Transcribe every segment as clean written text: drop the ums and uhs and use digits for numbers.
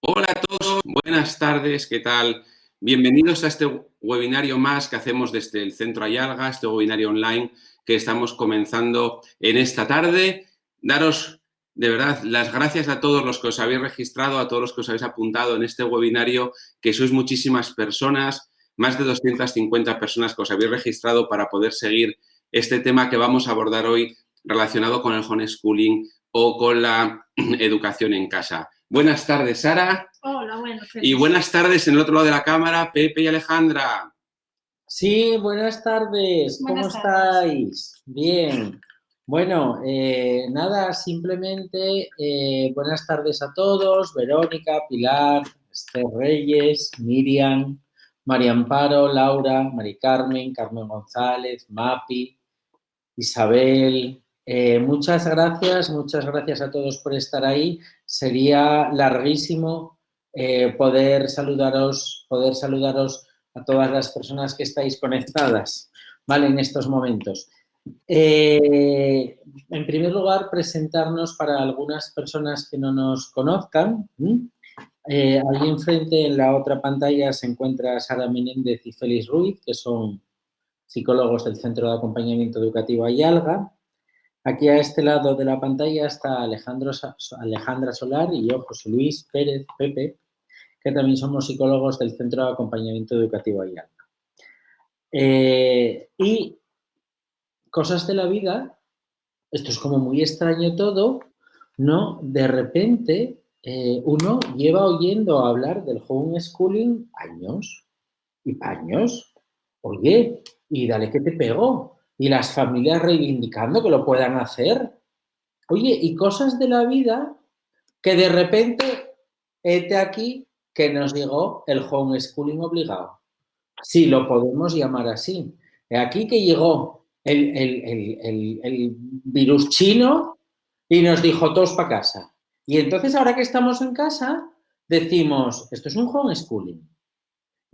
Hola a todos, buenas tardes, ¿qué tal? Bienvenidos a este webinario más que hacemos desde el Centro Ayalga, este webinario online que estamos comenzando en esta tarde. Daros de verdad las gracias a todos los que os habéis registrado, a todos los que os habéis apuntado en este webinario, que sois muchísimas personas, más de 250 personas que os habéis registrado para poder seguir este tema que vamos a abordar hoy relacionado con el homeschooling o con la educación en casa. Buenas tardes, Sara. Hola, bueno. Y buenas tardes en el otro lado de la cámara, Pepe y Alejandra. Sí, buenas tardes. ¿Cómo estáis? Bien. Bueno, nada, simplemente buenas tardes a todos. Verónica, Pilar, Esther Reyes, Miriam, María Amparo, Laura, Mari Carmen, Carmen González, Mapi, Isabel. Muchas gracias a todos por estar ahí. Sería larguísimo poder saludaros a todas las personas que estáis conectadas, ¿vale? En estos momentos. En primer lugar, presentarnos para algunas personas que no nos conozcan. Allí enfrente, en la otra pantalla, se encuentra Sara Menéndez y Félix Ruiz, que son psicólogos del Centro de Acompañamiento Educativo Ayalga. Aquí a este lado de la pantalla está Alejandra Solar y yo, José Luis Pérez, Pepe, que también somos psicólogos del Centro de Acompañamiento Educativo Ayalga. Y cosas de la vida, esto es como muy extraño todo, ¿no? De repente uno lleva oyendo hablar del homeschooling años y años. Oye, y dale que te pegó. Y las familias reivindicando que lo puedan hacer. Oye, y cosas de la vida que de repente, hete aquí, que nos llegó el homeschooling obligado. Sí, lo podemos llamar así. Aquí que llegó el virus chino y nos dijo todos para casa. Y entonces ahora que estamos en casa, decimos, esto es un homeschooling.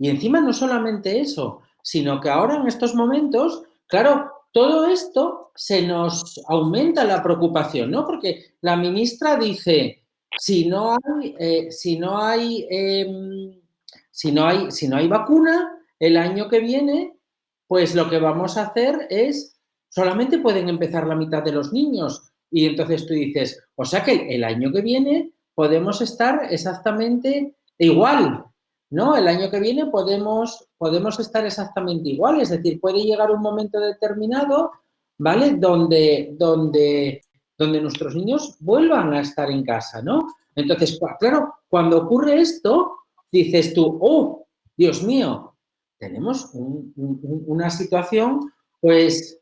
Y encima no solamente eso, sino que ahora en estos momentos, claro, todo esto se nos aumenta la preocupación, ¿no? Porque la ministra dice, si no hay vacuna el año que viene, pues lo que vamos a hacer es, solamente pueden empezar la mitad de los niños. Y entonces tú dices, o sea que el año que viene podemos estar exactamente igual, ¿no? El año que viene podemos estar exactamente igual, es decir, puede llegar un momento determinado, ¿vale? Donde nuestros niños vuelvan a estar en casa, ¿no? Entonces, claro, cuando ocurre esto, dices tú, oh, Dios mío, tenemos una situación, pues,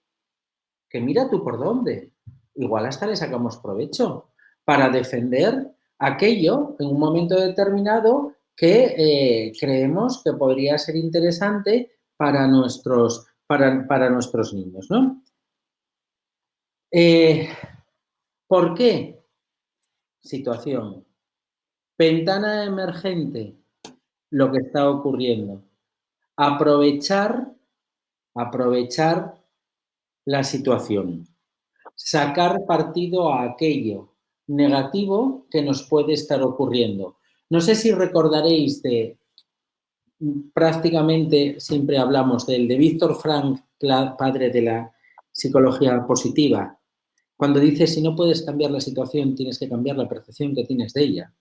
que mira tú por dónde. Igual hasta le sacamos provecho para defender aquello en un momento determinado que creemos que podría ser interesante para nuestros niños, ¿no? ¿Por qué? Situación. Ventana emergente, lo que está ocurriendo. Aprovechar la situación. Sacar partido a aquello negativo que nos puede estar ocurriendo. No sé si recordaréis prácticamente siempre hablamos de Víctor Frank, padre de la psicología positiva, cuando dice, si no puedes cambiar la situación, tienes que cambiar la percepción que tienes de ella.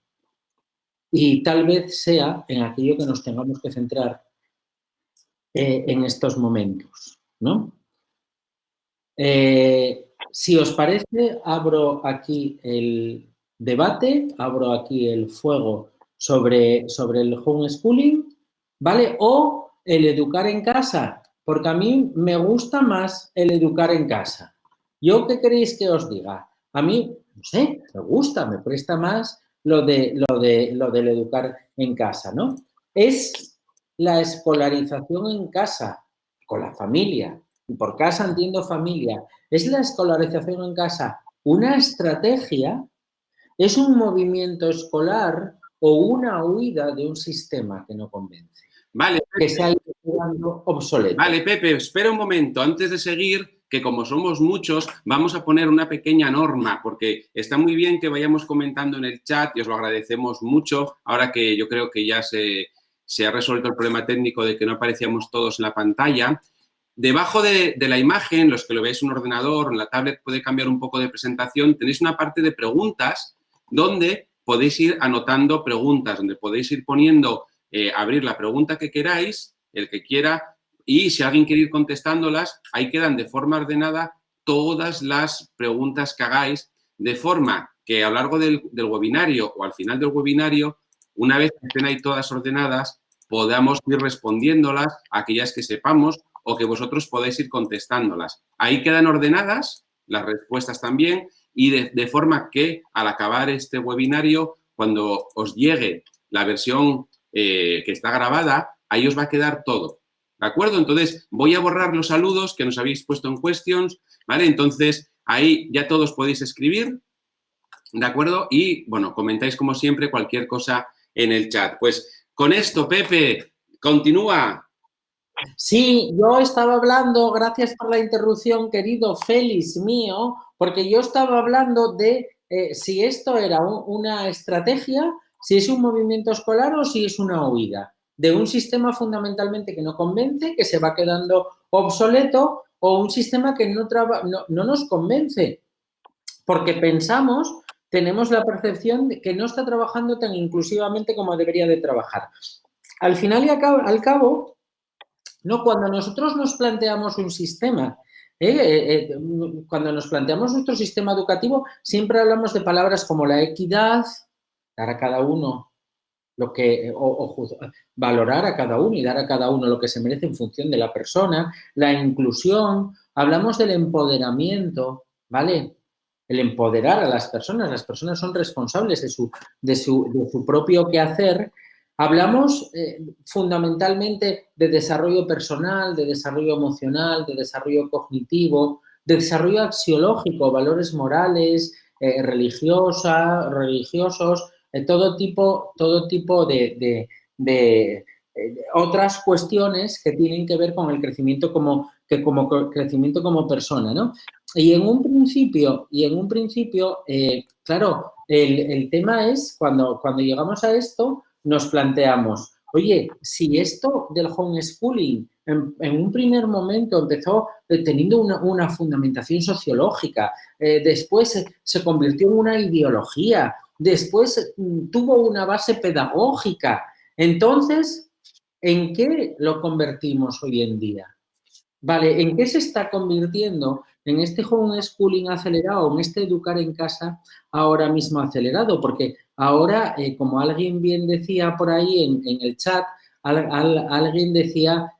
Y tal vez sea en aquello que nos tengamos que centrar en estos momentos, ¿no? Si os parece, abro aquí el debate, abro aquí el fuego sobre el homeschooling, ¿vale? O el educar en casa, porque a mí me gusta más el educar en casa. ¿Yo qué queréis que os diga? A mí, no sé, me gusta, me presta más lo del educar en casa, ¿no? Es la escolarización en casa, con la familia. Y por casa entiendo familia. ¿Es la escolarización en casa una estrategia? ¿Es un movimiento escolar o una huida de un sistema que no convence? Vale, que se ha ido quedando obsoleto. Vale, Pepe, espera un momento. Antes de seguir, que como somos muchos, vamos a poner una pequeña norma, porque está muy bien que vayamos comentando en el chat y os lo agradecemos mucho. Ahora que yo creo que ya se ha resuelto el problema técnico de que no aparecíamos todos en la pantalla. Debajo de la imagen, los que lo veis en un ordenador o en la tablet puede cambiar un poco de presentación, tenéis una parte de preguntas donde podéis ir anotando preguntas, donde podéis ir poniendo, abrir la pregunta que queráis, el que quiera, y si alguien quiere ir contestándolas, ahí quedan de forma ordenada todas las preguntas que hagáis, de forma que a lo largo del webinario o al final del webinario, una vez que estén ahí todas ordenadas, podamos ir respondiéndolas a aquellas que sepamos o que vosotros podáis ir contestándolas. Ahí quedan ordenadas las respuestas también y de forma que al acabar este webinario, cuando os llegue la versión que está grabada, ahí os va a quedar todo. ¿De acuerdo? Entonces, voy a borrar los saludos que nos habéis puesto en questions, ¿vale? Entonces, ahí ya todos podéis escribir, ¿de acuerdo? Y, bueno, comentáis como siempre cualquier cosa en el chat. Pues con esto, Pepe, continúa. Sí, yo estaba hablando, gracias por la interrupción, querido Félix mío, porque yo estaba hablando de si esto era una estrategia, si es un movimiento escolar o si es una huida, de un sistema fundamentalmente que no convence, que se va quedando obsoleto, o un sistema que no nos convence, porque pensamos, tenemos la percepción de que no está trabajando tan inclusivamente como debería de trabajar. Al final y al cabo, no, cuando nosotros nos planteamos un sistema, cuando nos planteamos nuestro sistema educativo, siempre hablamos de palabras como la equidad, dar a cada uno lo que, valorar a cada uno y dar a cada uno lo que se merece en función de la persona, la inclusión, hablamos del empoderamiento, ¿vale? El empoderar a las personas son responsables de su propio quehacer. Hablamos fundamentalmente de desarrollo personal, de desarrollo emocional, de desarrollo cognitivo, de desarrollo axiológico, valores morales, religiosos, todo tipo de otras cuestiones que tienen que ver con el crecimiento como crecimiento como persona, ¿no? Y en un principio, claro, el tema es cuando llegamos a esto, nos planteamos, oye, si esto del homeschooling en un primer momento empezó teniendo una fundamentación sociológica, después se convirtió en una ideología, después tuvo una base pedagógica, entonces, ¿en qué lo convertimos hoy en día? Vale, ¿en qué se está convirtiendo en este homeschooling acelerado, en este educar en casa ahora mismo acelerado? Porque ahora, como alguien bien decía por ahí en el chat, alguien decía,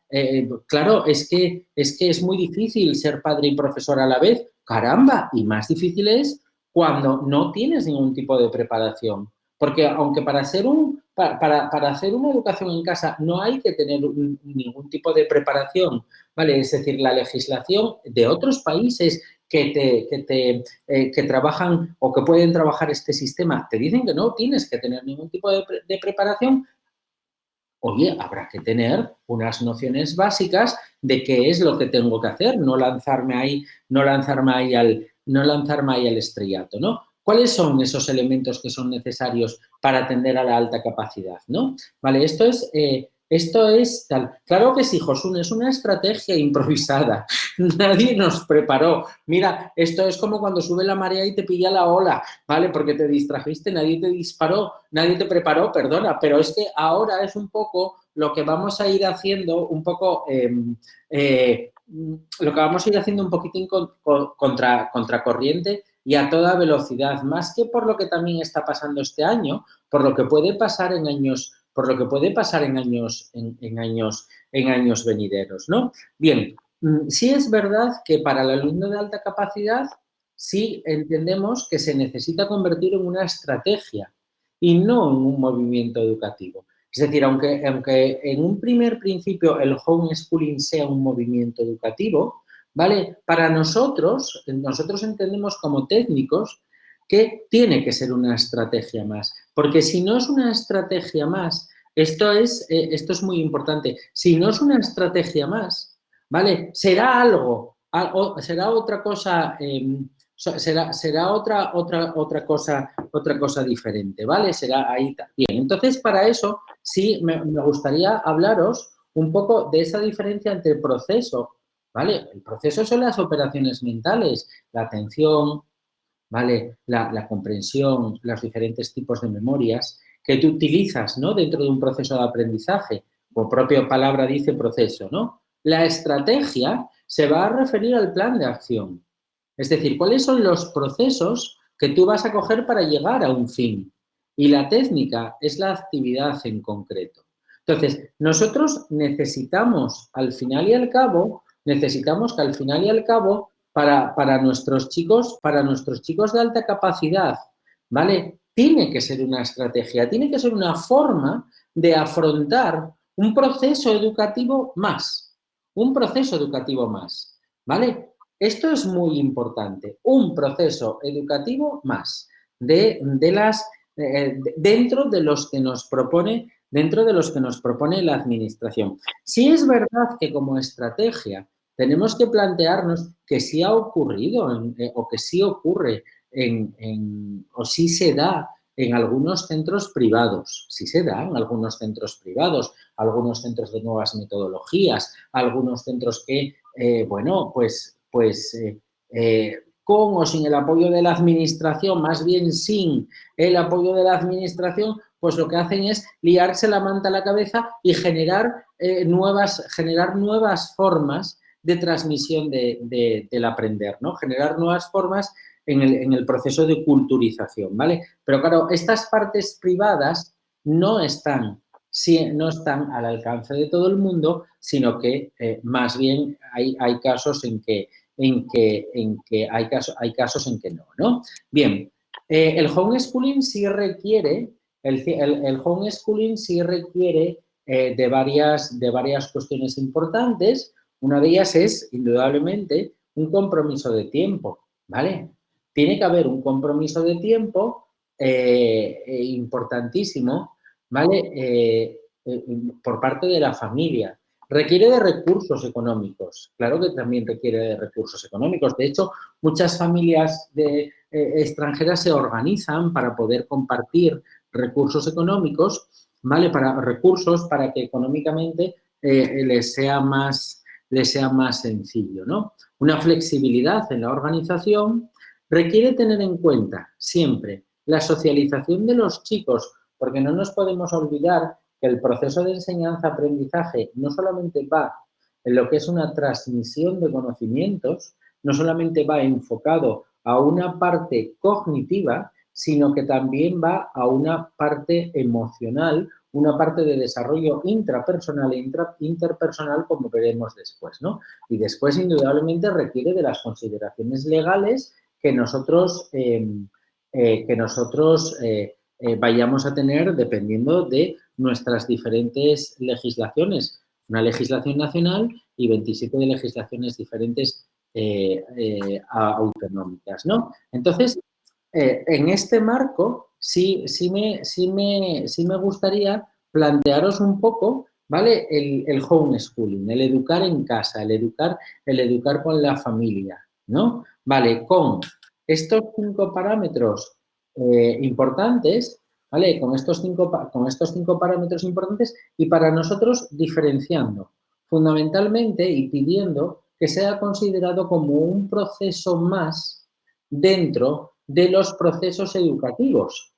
claro, es que es muy difícil ser padre y profesor a la vez. Caramba, y más difícil es cuando no tienes ningún tipo de preparación. Porque aunque para hacer una educación en casa no hay que tener ningún tipo de preparación, ¿vale? Es decir, la legislación de otros países que trabajan o que pueden trabajar este sistema te dicen que no tienes que tener ningún tipo de preparación. Oye, habrá que tener unas nociones básicas de qué es lo que tengo que hacer, no lanzarme ahí al estrellato, ¿no? ¿Cuáles son esos elementos que son necesarios para atender a la alta capacidad, ¿no? Vale, esto es tal. Claro que sí, Josun, es una estrategia improvisada. Nadie nos preparó. Mira, esto es como cuando sube la marea y te pilla la ola, ¿vale? Porque te distrajiste, nadie te preparó, perdona, pero es que ahora es un poco lo que vamos a ir haciendo, un poco, lo que vamos a ir haciendo un poquitín contracorriente y a toda velocidad, más que por lo que también está pasando este año, por lo que puede pasar en años venideros, ¿no? Bien, sí es verdad que para el alumno de alta capacidad sí entendemos que se necesita convertir en una estrategia y no en un movimiento educativo. Es decir, aunque en un primer principio el homeschooling sea un movimiento educativo, ¿vale? Para nosotros entendemos como técnicos que tiene que ser una estrategia más, porque si no es una estrategia más, esto es muy importante. Si no es una estrategia más, ¿vale? Será algo, será otra cosa, será otra cosa diferente, ¿vale? Será ahí bien. Entonces, para eso sí me gustaría hablaros un poco de esa diferencia entre el proceso, ¿vale? El proceso son las operaciones mentales, la atención, ¿vale? La comprensión, los diferentes tipos de memorias que tú utilizas, ¿no? Dentro de un proceso de aprendizaje, como propia palabra dice proceso, ¿no? La estrategia se va a referir al plan de acción. Es decir, cuáles son los procesos que tú vas a coger para llegar a un fin. Y la técnica es la actividad en concreto. Entonces, nosotros necesitamos, al final y al cabo, para nuestros chicos de alta capacidad, ¿vale? Tiene que ser una estrategia, tiene que ser una forma de afrontar un proceso educativo más, ¿vale? Esto es muy importante, un proceso educativo más dentro de los que nos propone la administración. Sí es verdad que como estrategia tenemos que plantearnos que sí ha ocurrido o que sí ocurre o sí se da en algunos centros privados. Sí se da en algunos centros privados, algunos centros de nuevas metodologías, algunos centros que, con o sin el apoyo de la administración, más bien sin el apoyo de la administración, pues lo que hacen es liarse la manta a la cabeza y generar nuevas formas de transmisión del aprender, ¿no? Generar nuevas formas en el proceso de culturización, ¿vale? Pero claro, estas partes privadas no están al alcance de todo el mundo, sino que más bien hay casos en que no. Bien, el homeschooling sí requiere de varias cuestiones importantes. Una de ellas es, indudablemente, un compromiso de tiempo, ¿vale? Tiene que haber un compromiso de tiempo importantísimo, ¿vale? Por parte de la familia. Requiere de recursos económicos, claro que también requiere de recursos económicos. De hecho, muchas familias extranjeras se organizan para poder compartir recursos económicos, ¿vale? Para que económicamente les sea más sencillo, ¿no? Una flexibilidad en la organización requiere tener en cuenta siempre la socialización de los chicos, porque no nos podemos olvidar que el proceso de enseñanza-aprendizaje no solamente va en lo que es una transmisión de conocimientos, no solamente va enfocado a una parte cognitiva, sino que también va a una parte emocional, una parte de desarrollo intrapersonal e interpersonal, como veremos después, ¿no? Y después, indudablemente, requiere de las consideraciones legales que nosotros vayamos a tener dependiendo de nuestras diferentes legislaciones. Una legislación nacional y 27 de legislaciones diferentes autonómicas, ¿no? Entonces, en este marco, sí me gustaría plantearos un poco, ¿vale? El homeschooling, el educar en casa, el educar con la familia, ¿no? Vale, con estos 5 parámetros importantes, ¿vale? Con estos cinco parámetros importantes y para nosotros diferenciando fundamentalmente y pidiendo que sea considerado como un proceso más dentro de los procesos educativos.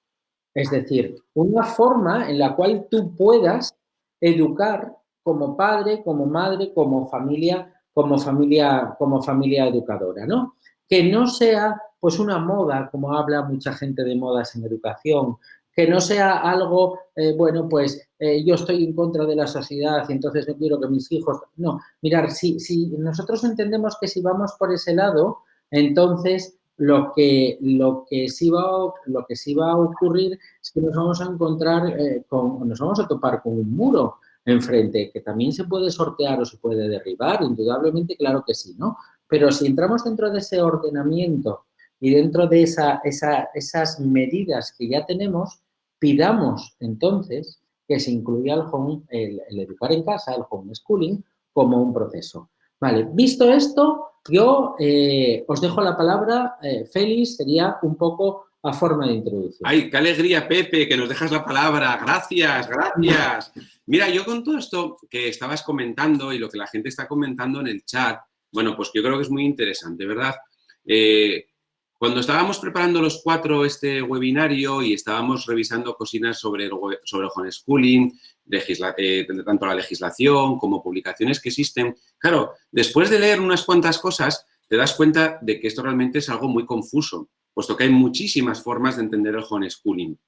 Es decir, una forma en la cual tú puedas educar como padre, como madre, como familia educadora, ¿no? Que no sea pues una moda, como habla mucha gente de modas en educación, que no sea algo, yo estoy en contra de la sociedad y entonces no quiero que mis hijos... No, mirar, si nosotros entendemos que si vamos por ese lado, entonces lo que sí va a ocurrir es que nos vamos a encontrar nos vamos a topar con un muro enfrente, que también se puede sortear o se puede derribar, indudablemente, claro que sí, ¿no? Pero si entramos dentro de ese ordenamiento y dentro de esas medidas que ya tenemos, pidamos entonces que se incluya el educar en casa, el homeschooling, como un proceso. Vale, visto esto, yo os dejo la palabra. Félix, sería un poco a forma de introducción. ¡Ay, qué alegría, Pepe, que nos dejas la palabra! ¡Gracias, gracias! Mira, yo con todo esto que estabas comentando y lo que la gente está comentando en el chat, bueno, pues yo creo que es muy interesante, ¿verdad? Cuando estábamos preparando los 4 este webinario y estábamos revisando cositas sobre el homeschooling, tanto la legislación como publicaciones que existen, claro, después de leer unas cuantas cosas, te das cuenta de que esto realmente es algo muy confuso, puesto que hay muchísimas formas de entender el homeschooling.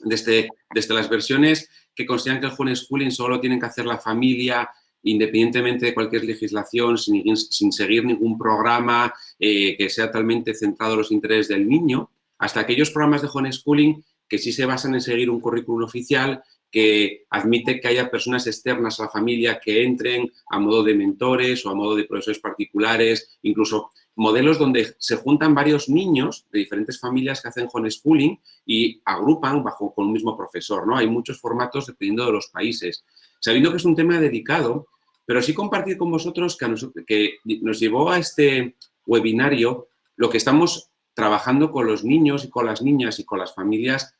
Desde las versiones que consideran que el homeschooling solo tienen que hacer la familia, independientemente de cualquier legislación, sin seguir ningún programa que sea totalmente centrado en los intereses del niño, hasta aquellos programas de homeschooling que sí se basan en seguir un currículum oficial que admite que haya personas externas a la familia que entren a modo de mentores o a modo de profesores particulares, incluso modelos donde se juntan varios niños de diferentes familias que hacen homeschooling y agrupan con un mismo profesor, ¿no? Hay muchos formatos dependiendo de los países. Sabiendo que es un tema delicado, pero sí compartir con vosotros que nos llevó a este webinario lo que estamos trabajando con los niños y con las niñas y con las familias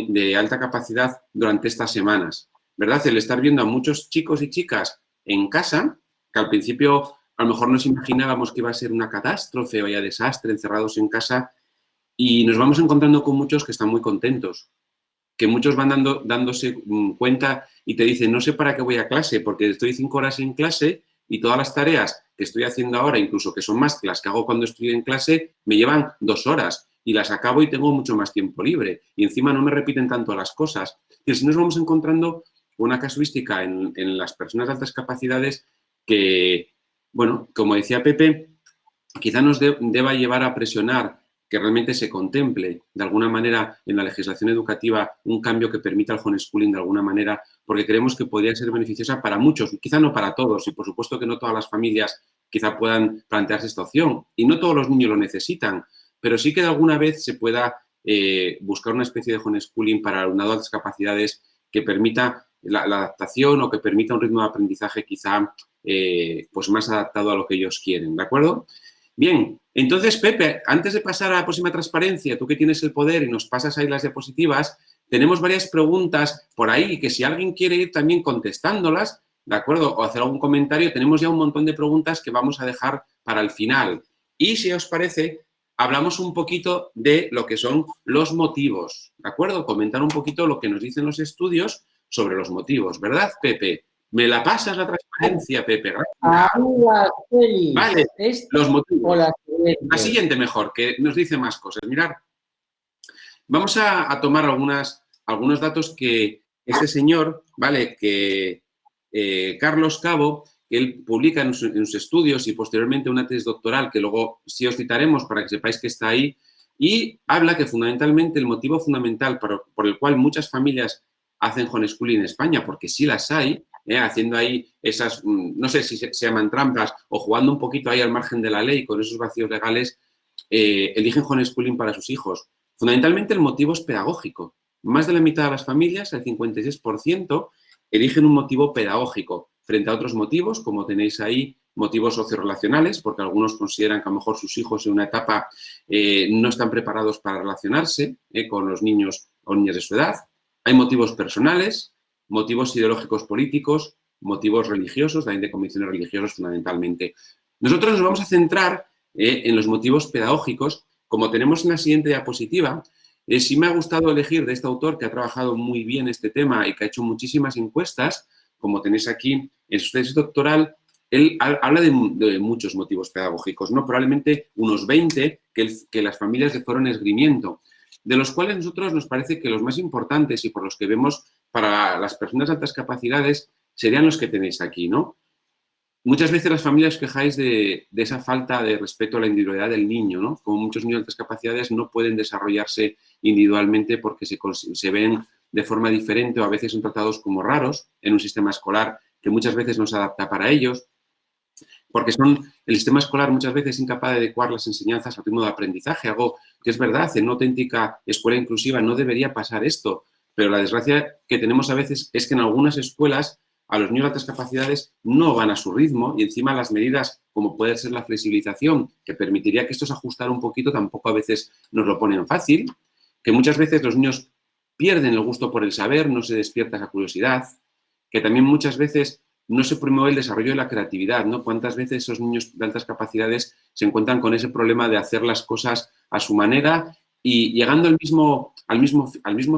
de alta capacidad durante estas semanas, ¿verdad? El estar viendo a muchos chicos y chicas en casa, que al principio a lo mejor nos imaginábamos que iba a ser una catástrofe o haya desastre encerrados en casa, y nos vamos encontrando con muchos que están muy contentos, que muchos van dándose cuenta y te dicen, no sé para qué voy a clase, porque estoy 5 horas en clase y todas las tareas que estoy haciendo ahora, incluso que son más que las que hago cuando estoy en clase, me llevan 2 horas y las acabo y tengo mucho más tiempo libre. Y encima no me repiten tanto las cosas. Y así nos vamos encontrando una casuística en las personas de altas capacidades que, bueno, como decía Pepe, quizá nos deba llevar a presionar que realmente se contemple de alguna manera en la legislación educativa un cambio que permita el homeschooling de alguna manera, porque creemos que podría ser beneficiosa para muchos, quizá no para todos, y por supuesto que no todas las familias quizá puedan plantearse esta opción, y no todos los niños lo necesitan, pero sí que de alguna vez se pueda buscar una especie de homeschooling para alumnado de altas capacidades que permita la adaptación o que permita un ritmo de aprendizaje quizá pues más adaptado a lo que ellos quieren, ¿de acuerdo? Bien, entonces, Pepe, antes de pasar a la próxima transparencia, tú que tienes el poder y nos pasas ahí las diapositivas, tenemos varias preguntas por ahí que si alguien quiere ir también contestándolas, ¿de acuerdo? O hacer algún comentario, tenemos ya un montón de preguntas que vamos a dejar para el final. Y si os parece, hablamos un poquito de lo que son los motivos, ¿de acuerdo? Comentar un poquito lo que nos dicen los estudios sobre los motivos, ¿verdad, Pepe? ¿Me la pasas la transparencia, Pepe? Vale, los motivos. La siguiente mejor, que nos dice más cosas. Mirad, vamos a tomar algunos datos que este señor, ¿vale? Que Carlos Cabo, él publica en sus estudios y posteriormente una tesis doctoral que luego sí os citaremos para que sepáis que está ahí, y habla que fundamentalmente el motivo fundamental por el cual muchas familias hacen homeschooling en España, porque sí las hay, haciendo ahí esas, no sé si se llaman trampas o jugando un poquito ahí al margen de la ley con esos vacíos legales, eligen homeschooling para sus hijos. Fundamentalmente el motivo es pedagógico. Más de la mitad de las familias, el 56%, eligen un motivo pedagógico frente a otros motivos, como tenéis ahí, motivos sociorelacionales, porque algunos consideran que a lo mejor sus hijos en una etapa no están preparados para relacionarse con los niños o niñas de su edad. Hay motivos personales, motivos ideológicos políticos, motivos religiosos, también de convicciones religiosas fundamentalmente. Nosotros nos vamos a centrar en los motivos pedagógicos. Como tenemos en la siguiente diapositiva, sí me ha gustado elegir de este autor que ha trabajado muy bien este tema y que ha hecho muchísimas encuestas, como tenéis aquí en su tesis doctoral. Él habla de muchos motivos pedagógicos, ¿no? Probablemente unos 20 que las familias le fueron esgrimiendo, de los cuales a nosotros nos parece que los más importantes y por los que vemos para las personas de altas capacidades serían los que tenéis aquí, ¿no? Muchas veces las familias os quejáis de esa falta de respeto a la individualidad del niño, ¿no? Como muchos niños de altas capacidades no pueden desarrollarse individualmente porque se ven de forma diferente o a veces son tratados como raros en un sistema escolar que muchas veces no se adapta para ellos, porque el sistema escolar muchas veces es incapaz de adecuar las enseñanzas al ritmo de aprendizaje, algo que es verdad, en una auténtica escuela inclusiva no debería pasar esto. pero la desgracia que tenemos a veces es que en algunas escuelas a los niños de altas capacidades no van a su ritmo y encima las medidas, como puede ser la flexibilización, que permitiría que esto se ajustara un poquito, tampoco a veces nos lo ponen fácil, que muchas veces los niños pierden el gusto por el saber, no se despierta esa curiosidad, que también muchas veces no se promueve el desarrollo de la creatividad, ¿no? ¿Cuántas veces esos niños de altas capacidades se encuentran con ese problema de hacer las cosas a su manera y llegando al mismo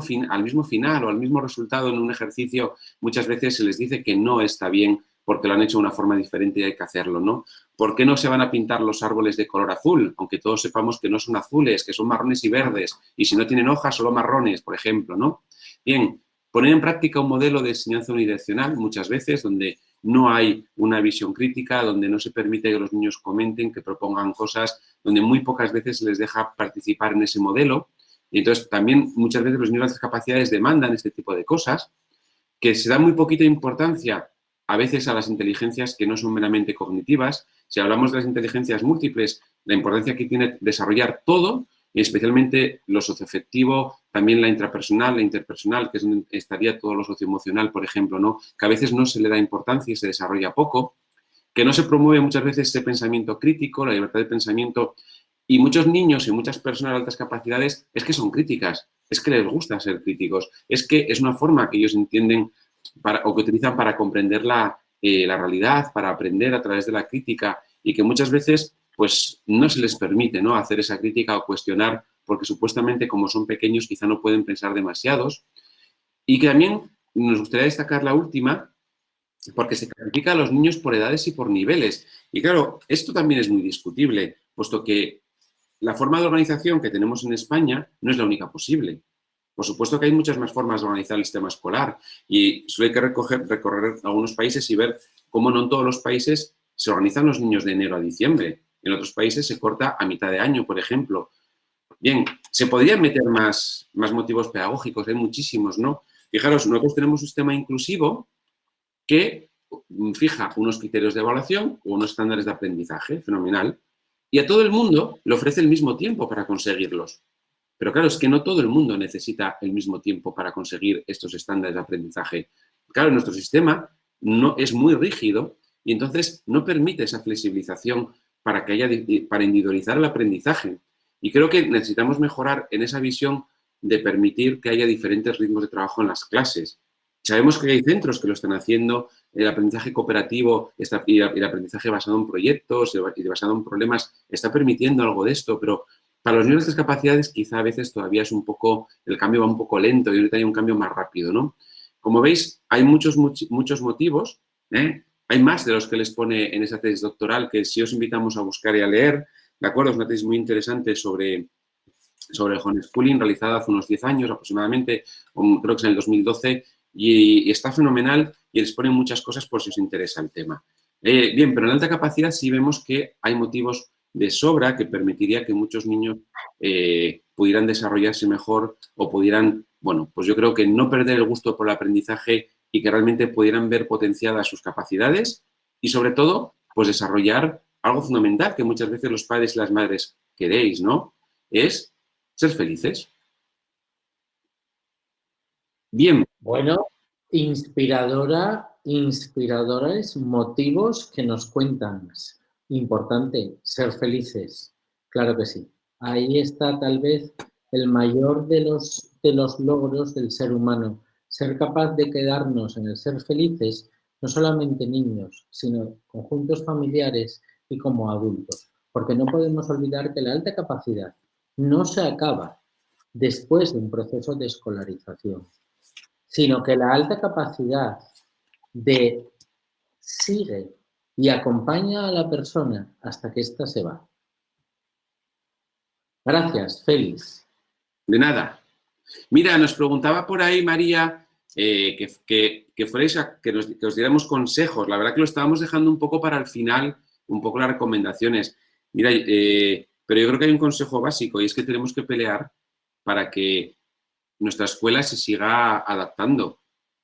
final o al mismo resultado en un ejercicio, muchas veces se les dice que no está bien porque lo han hecho de una forma diferente y hay que hacerlo, ¿no? ¿Por qué no se van a pintar los árboles de color azul? Aunque todos sepamos que no son azules, que son marrones y verdes, y si no tienen hojas, solo marrones, por ejemplo, ¿no? Bien, poner en práctica un modelo de enseñanza unidireccional muchas veces donde no hay una visión crítica, donde no se permite que los niños comenten, que propongan cosas, donde muy pocas veces se les deja participar en ese modelo. Y entonces también muchas veces los niños de altas capacidades demandan este tipo de cosas, que se da muy poquita importancia a veces a las inteligencias que no son meramente cognitivas. Si hablamos de las inteligencias múltiples, la importancia que tiene desarrollar todo, y especialmente lo socioafectivo, también la intrapersonal, la interpersonal, que es donde estaría todo lo socioemocional, por ejemplo, ¿no? Que a veces no se le da importancia y se desarrolla poco, que no se promueve muchas veces ese pensamiento crítico, la libertad de pensamiento, y muchos niños y muchas personas de altas capacidades es que son críticas, es que les gusta ser críticos, es que es una forma que ellos entienden o que utilizan para comprender la realidad, para aprender a través de la crítica y que muchas veces pues no se les permite, ¿no?, hacer esa crítica o cuestionar porque supuestamente como son pequeños quizá no pueden pensar demasiados. Y que también nos gustaría destacar la última porque se califica a los niños por edades y por niveles. Y claro, esto también es muy discutible, puesto que la forma de organización que tenemos en España no es la única posible. Por supuesto que hay muchas más formas de organizar el sistema escolar y solo hay que recorrer algunos países y ver cómo no en todos los países se organizan los niños de enero a diciembre. En otros países se corta a mitad de año, por ejemplo. Bien, se podrían meter más motivos pedagógicos, hay muchísimos, ¿no? Fijaros, nosotros tenemos un sistema inclusivo que fija unos criterios de evaluación o unos estándares de aprendizaje, fenomenal, y a todo el mundo le ofrece el mismo tiempo para conseguirlos. Pero claro, es que no todo el mundo necesita el mismo tiempo para conseguir estos estándares de aprendizaje. Claro, nuestro sistema no es muy rígido y entonces no permite esa flexibilización para individualizar el aprendizaje. Y creo que necesitamos mejorar en esa visión de permitir que haya diferentes ritmos de trabajo en las clases. Sabemos que hay centros que lo están haciendo, el aprendizaje cooperativo y el aprendizaje basado en proyectos y basado en problemas está permitiendo algo de esto, pero para los niños de discapacidades quizá a veces todavía es un poco, el cambio va un poco lento y ahorita hay un cambio más rápido, ¿no? Como veis, hay muchos motivos, ¿eh? Hay más de los que les pone en esa tesis doctoral que sí os invitamos a buscar y a leer, ¿de acuerdo? Es una tesis muy interesante sobre el homeschooling realizada hace unos 10 años aproximadamente, creo que es en el 2012, y está fenomenal y les ponen muchas cosas por si os interesa el tema. Bien, pero en alta capacidad sí vemos que hay motivos de sobra que permitiría que muchos niños pudieran desarrollarse mejor o pudieran, bueno, pues yo creo que no perder el gusto por el aprendizaje y que realmente pudieran ver potenciadas sus capacidades y sobre todo, pues desarrollar algo fundamental que muchas veces los padres y las madres queréis, ¿no? Es ser felices. Bien. Bueno, inspiradores motivos que nos cuentan. Importante, ser felices. Claro que sí. Ahí está tal vez el mayor de los logros del ser humano. Ser capaz de quedarnos en el ser felices, no solamente niños, sino conjuntos familiares y como adultos. Porque no podemos olvidar que la alta capacidad no se acaba después de un proceso de escolarización, sino que la alta capacidad sigue y acompaña a la persona hasta que ésta se va. Gracias, Félix. De nada. Mira, nos preguntaba por ahí María que os diéramos consejos. La verdad que lo estábamos dejando un poco para el final, un poco las recomendaciones. Mira, pero yo creo que hay un consejo básico y es que tenemos que pelear para que nuestra escuela se siga adaptando.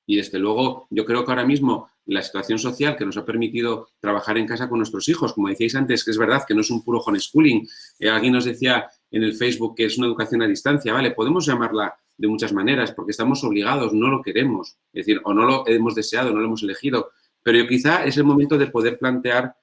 Y desde luego, yo creo que ahora mismo la situación social que nos ha permitido trabajar en casa con nuestros hijos, como decíais antes, que es verdad que no es un puro homeschooling. Alguien nos decía en el Facebook que es una educación a distancia, ¿vale? Podemos llamarla de muchas maneras porque estamos obligados, no lo queremos. Es decir, o no lo hemos deseado, no lo hemos elegido. Pero quizá es el momento de poder plantear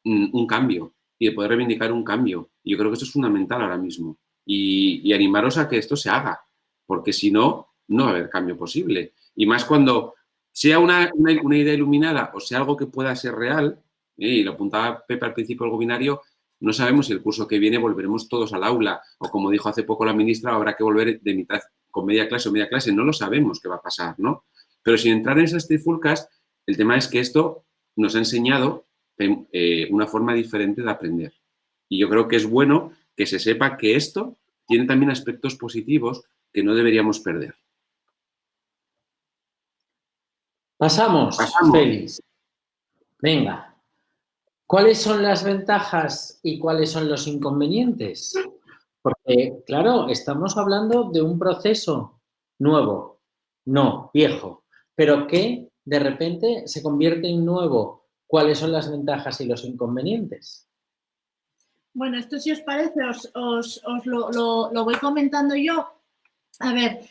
un cambio y de poder reivindicar un cambio. Y yo creo que esto es fundamental ahora mismo. Y animaros a que esto se haga, porque si no, no va a haber cambio posible. Y más cuando sea una idea iluminada o sea algo que pueda ser real, y lo apuntaba Pepe al principio del webinario, no sabemos si el curso que viene volveremos todos al aula o, como dijo hace poco la ministra, habrá que volver de mitad con media clase o media clase. No lo sabemos qué va a pasar, ¿no? Pero sin entrar en esas trifulcas, el tema es que esto nos ha enseñado una forma diferente de aprender. Y yo creo que es bueno que se sepa que esto tiene también aspectos positivos que no deberíamos perder. Pasamos. Félix. Venga. ¿Cuáles son las ventajas y cuáles son los inconvenientes? Porque, claro, estamos hablando de un proceso nuevo, no viejo, pero que de repente se convierte en nuevo. ¿Cuáles son las ventajas y los inconvenientes? Bueno, esto, si os parece, os lo voy comentando yo. A ver,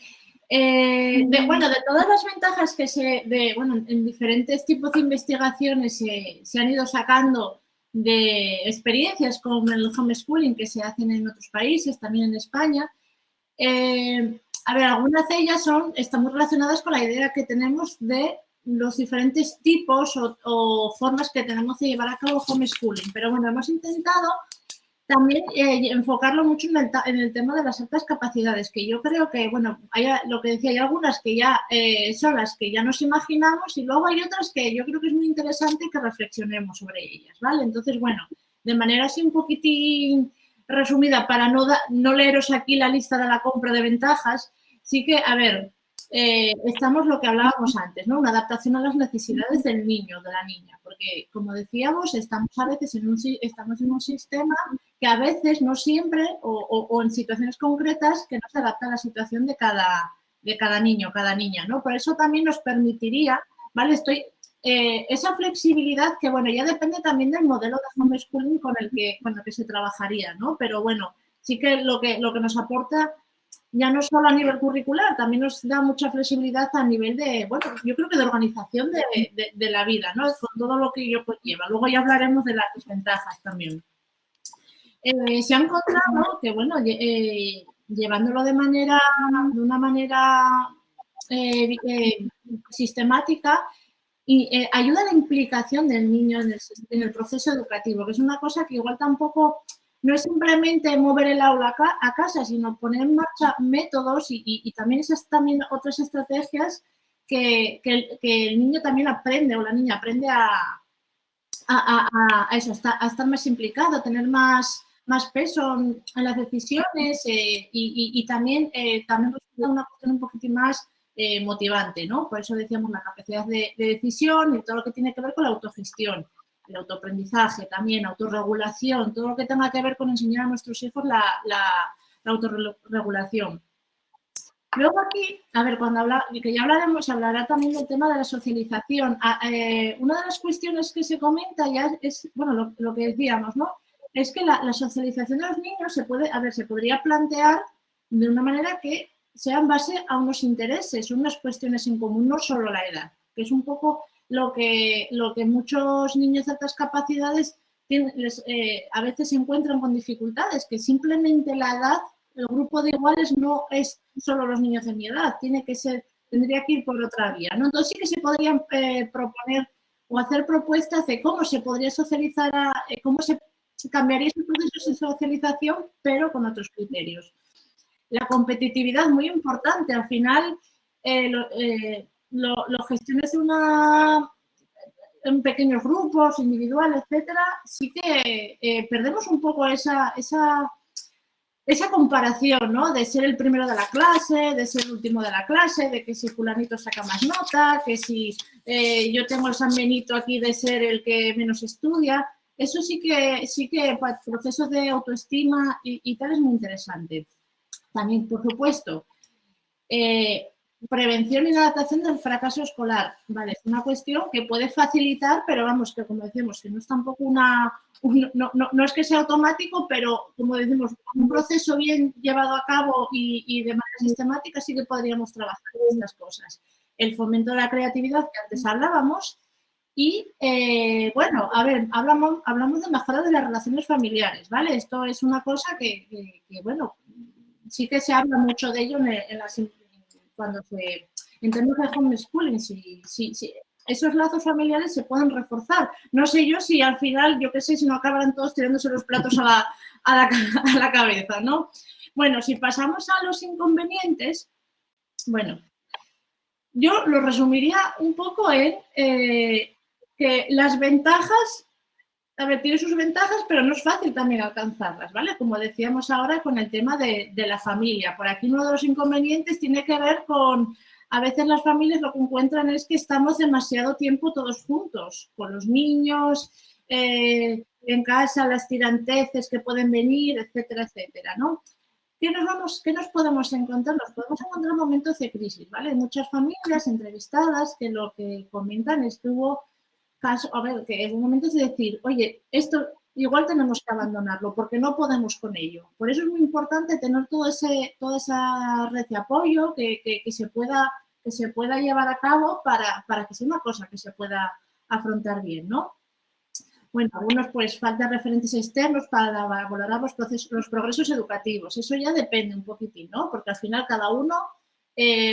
de todas las ventajas que en diferentes tipos de investigaciones se han ido sacando de experiencias como el homeschooling que se hacen en otros países, también en España. A ver, algunas de ellas están muy relacionadas con la idea que tenemos de los diferentes tipos o formas que tenemos de llevar a cabo homeschooling. Pero bueno, hemos intentado también enfocarlo mucho en el tema de las altas capacidades, que yo creo que, bueno, lo que decía, hay algunas que ya son las que ya nos imaginamos y luego hay otras que yo creo que es muy interesante que reflexionemos sobre ellas, ¿vale? Entonces, bueno, de manera así un poquitín resumida, para no leeros aquí la lista de la compra de ventajas, sí que, a ver, estamos lo que hablábamos antes, ¿no? Una adaptación a las necesidades del niño, de la niña, porque, como decíamos, estamos a veces en un sistema que a veces, no siempre, o en situaciones concretas, que no se adapta a la situación de cada niño, cada niña, ¿no? Por eso también nos permitiría, ¿vale? Esa flexibilidad que, bueno, ya depende también del modelo de homeschooling con el que se trabajaría, ¿no? Pero, bueno, sí que lo que nos aporta, ya no solo a nivel curricular, también nos da mucha flexibilidad a nivel de, bueno, yo creo que de organización de la vida, ¿no? Con todo lo que ello conlleva. Luego ya hablaremos de las desventajas también. Se ha encontrado que, bueno, llevándolo de una manera sistemática, y ayuda a la implicación del niño en el proceso educativo, que es una cosa que igual tampoco no es simplemente mover el aula a casa, sino poner en marcha métodos y también esas otras estrategias que el niño también aprende, o la niña aprende a estar más implicado, a tener más peso en las decisiones y también una cuestión un poquitín más motivante, ¿no? Por eso decíamos la capacidad de decisión y todo lo que tiene que ver con la autogestión, el autoaprendizaje también, autorregulación, todo lo que tenga que ver con enseñar a nuestros hijos la autorregulación. Luego aquí, a ver, que ya hablaremos, se hablará también del tema de la socialización. Una de las cuestiones que se comenta ya es, bueno, lo que decíamos, ¿no? Es que la socialización de los niños se podría plantear de una manera que sea en base a unos intereses, unas cuestiones en común, no solo la edad, que es un poco lo que muchos niños de altas capacidades a veces se encuentran con dificultades, que simplemente la edad, el grupo de iguales no es solo los niños de mi edad, tendría que ir por otra vía, ¿no? Entonces sí que se podrían proponer o hacer propuestas de cómo se podría socializar, cómo se cambiaría ese proceso de socialización, pero con otros criterios. La competitividad, muy importante. Al final, lo gestiones en pequeños grupos, individuales, etcétera, sí que perdemos un poco esa comparación, ¿no? De ser el primero de la clase, de ser el último de la clase, de que si fulanito saca más nota, que si yo tengo el San Benito aquí de ser el que menos estudia. Eso sí que para procesos de autoestima y tal es muy interesante. También, por supuesto, prevención y adaptación del fracaso escolar. Vale, es una cuestión que puede facilitar, pero vamos, que como decimos, que no es tampoco no es que sea automático, pero como decimos, un proceso bien llevado a cabo y de manera sistemática sí que podríamos trabajar en estas cosas. El fomento de la creatividad que antes hablábamos y, bueno, a ver, hablamos de mejora de las relaciones familiares, ¿vale? Esto es una cosa que bueno, sí que se habla mucho de ello cuando en términos de homeschooling, si esos lazos familiares se pueden reforzar. No sé yo si al final, yo qué sé, si no acabarán todos tirándose los platos a la cabeza, ¿no? Bueno, si pasamos a los inconvenientes, bueno, yo lo resumiría un poco en que las ventajas, a ver, tiene sus ventajas, pero no es fácil también alcanzarlas, ¿vale? Como decíamos ahora con el tema de la familia. Por aquí uno de los inconvenientes tiene que ver con, a veces las familias lo que encuentran es que estamos demasiado tiempo todos juntos, con los niños, en casa, las tiranteces que pueden venir, etcétera, etcétera, ¿no? ¿Qué nos podemos encontrar? Nos podemos encontrar momentos de crisis, ¿vale? Hay muchas familias entrevistadas que lo que comentan es que hubo caso, a ver, que en un momento es decir, oye, esto igual tenemos que abandonarlo porque no podemos con ello. Por eso es muy importante tener toda esa red de apoyo que se pueda llevar a cabo para que sea una cosa que se pueda afrontar bien, ¿no? Bueno, algunos pues falta referentes externos para valorar los progresos educativos. Eso ya depende un poquitín, ¿no? Porque al final cada uno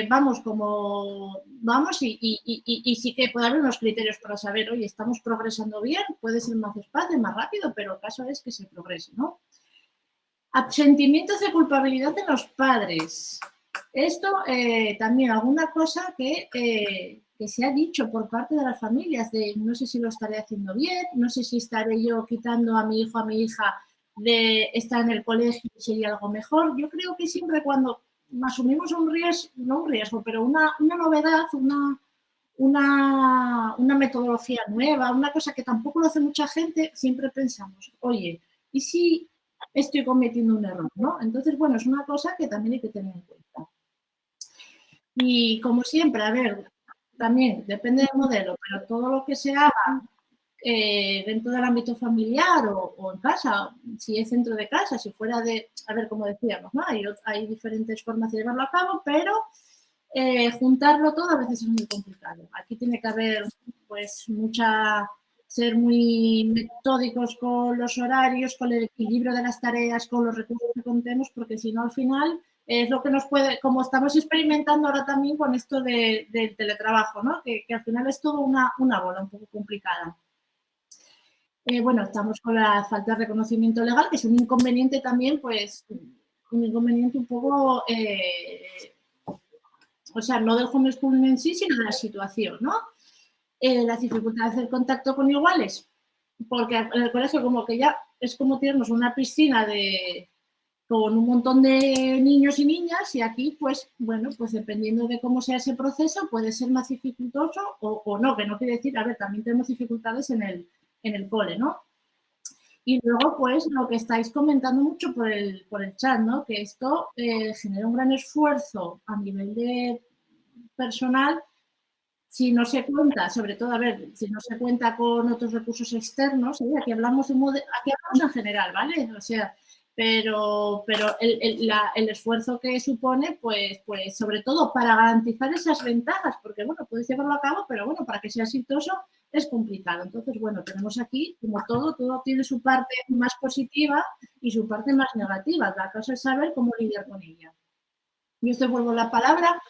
vamos como vamos y sí que puede haber unos criterios para saber, oye, estamos progresando bien, puede ser más despacio, más rápido, pero el caso es que se progrese, ¿no? Sentimientos de culpabilidad de los padres. Esto también, alguna cosa que se ha dicho por parte de las familias, de no sé si lo estaré haciendo bien, no sé si estaré yo quitando a mi hijo, a mi hija de estar en el colegio y sería algo mejor. Yo creo que siempre cuando asumimos un riesgo, no un riesgo, pero una novedad, una metodología nueva, una cosa que tampoco lo hace mucha gente, siempre pensamos, oye, ¿y si estoy cometiendo un error, ¿no? Entonces, bueno, es una cosa que también hay que tener en cuenta. Y como siempre, a ver, también depende del modelo, pero todo lo que se haga dentro del ámbito familiar o en casa, si es dentro de casa, si fuera de, a ver, como decíamos, ¿no? Hay diferentes formas de llevarlo a cabo, pero juntarlo todo a veces es muy complicado. Aquí tiene que haber, pues, ser muy metódicos con los horarios, con el equilibrio de las tareas, con los recursos que contemos, porque si no, al final es lo que nos puede, como estamos experimentando ahora también con esto del teletrabajo, ¿no? Que al final es todo una bola un poco complicada. Bueno, estamos con la falta de reconocimiento legal, que es un inconveniente también, pues, un inconveniente un poco, o sea, no del homeschooling en sí, sino de la situación, ¿no? Las dificultades del contacto con iguales, porque en el colegio como que ya es como tirarnos una piscina con un montón de niños y niñas y aquí, pues, bueno, pues dependiendo de cómo sea ese proceso, puede ser más dificultoso o no, que no quiere decir, a ver, también tenemos dificultades en el cole, ¿no? Y luego, pues, lo que estáis comentando mucho por el chat, ¿no? Que esto genera un gran esfuerzo a nivel de personal si no se cuenta, sobre todo, a ver, si no se cuenta con otros recursos externos, aquí hablamos en general, ¿vale? O sea, pero el esfuerzo que supone, pues sobre todo para garantizar esas ventajas, porque, bueno, puedes llevarlo a cabo, pero, bueno, para que sea exitoso es complicado. Entonces, bueno, tenemos aquí, como todo tiene su parte más positiva y su parte más negativa. La cosa es saber cómo lidiar con ella. Yo te vuelvo la palabra.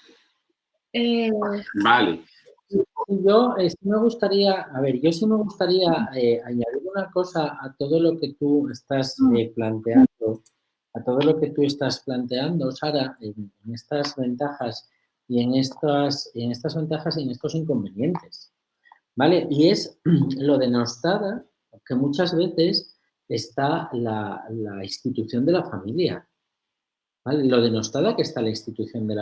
Vale. Yo sí me gustaría añadir una cosa a todo lo que tú estás planteando, Sara, en estas ventajas y en estas ventajas y en estos inconvenientes, ¿vale? Y es lo denostada que muchas veces está la institución de la familia, ¿vale? Lo denostada que está la institución de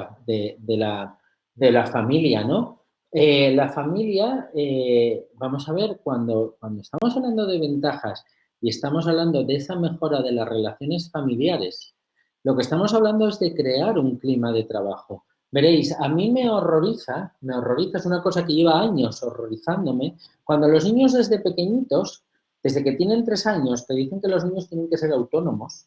la familia, ¿no? La familia, vamos a ver, cuando estamos hablando de ventajas y estamos hablando de esa mejora de las relaciones familiares, lo que estamos hablando es de crear un clima de trabajo, Veréis, a mí me horroriza, es una cosa que lleva años horrorizándome, cuando los niños desde pequeñitos, desde que tienen 3 años, te dicen que los niños tienen que ser autónomos.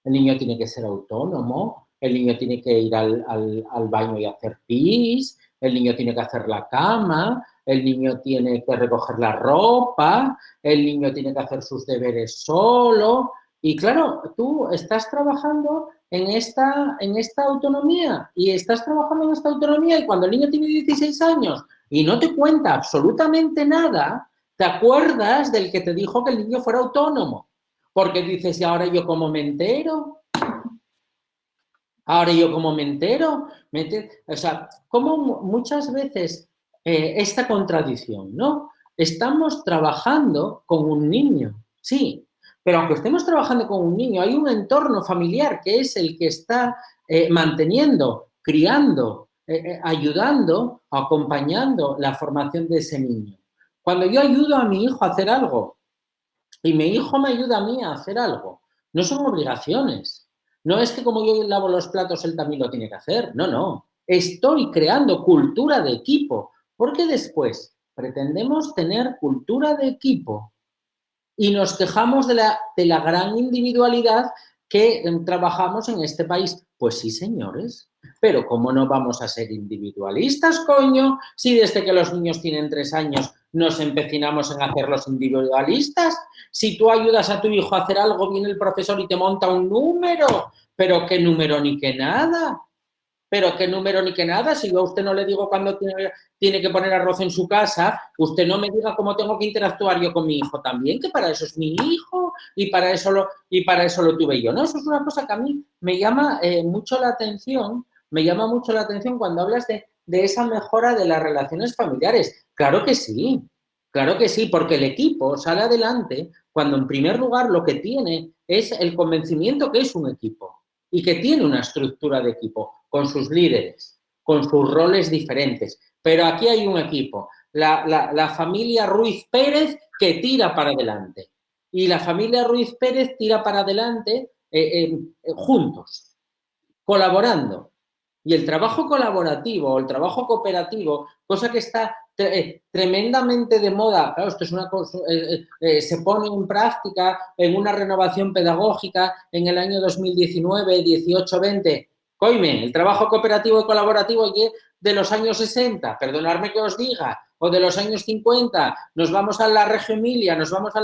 El niño tiene que ser autónomo, el niño tiene que ir al baño y hacer pis, el niño tiene que hacer la cama, el niño tiene que recoger la ropa, el niño tiene que hacer sus deberes solo. Y claro, tú estás trabajando en esta autonomía y estás trabajando en esta autonomía y cuando el niño tiene 16 años y no te cuenta absolutamente nada, te acuerdas del que te dijo que el niño fuera autónomo. Porque dices, ¿y ahora yo cómo me entero? Ahora yo cómo me entero. O sea, como muchas veces esta contradicción, ¿no? Estamos trabajando con un niño, sí, pero aunque estemos trabajando con un niño, hay un entorno familiar que es el que está manteniendo, criando, ayudando, acompañando la formación de ese niño. Cuando yo ayudo a mi hijo a hacer algo, y mi hijo me ayuda a mí a hacer algo. No son obligaciones. No es que como yo lavo los platos, él también lo tiene que hacer. No, no. Estoy creando cultura de equipo. Porque después pretendemos tener cultura de equipo y nos quejamos de la gran individualidad que trabajamos en este país. Pues sí, señores. Pero ¿cómo no vamos a ser individualistas, coño? Si desde que los niños tienen 3 años nos empecinamos en hacerlos individualistas. Si tú ayudas a tu hijo a hacer algo, viene el profesor y te monta un número. Pero qué número ni qué nada. Pero qué número ni qué nada. Si yo a usted no le digo cuándo tiene que poner arroz en su casa, usted no me diga cómo tengo que interactuar yo con mi hijo también, que para eso es mi hijo y para eso lo tuve yo. ¿No? Eso es una cosa que a mí me llama mucho la atención. Me llama mucho la atención cuando hablas de esa mejora de las relaciones familiares. Claro que sí, porque el equipo sale adelante cuando en primer lugar lo que tiene es el convencimiento que es un equipo y que tiene una estructura de equipo con sus líderes, con sus roles diferentes. Pero aquí hay un equipo, la familia Ruiz Pérez que tira para adelante y la familia Ruiz Pérez tira para adelante juntos, colaborando. Y el trabajo colaborativo o el trabajo cooperativo, cosa que está tremendamente de moda, claro, esto es una cosa, se pone en práctica en una renovación pedagógica en el año 2019, 18, 20. Coime, el trabajo cooperativo y colaborativo de los años 60, perdonadme que os diga, o de los años 50, nos vamos a la Reggio Emilia, nos vamos a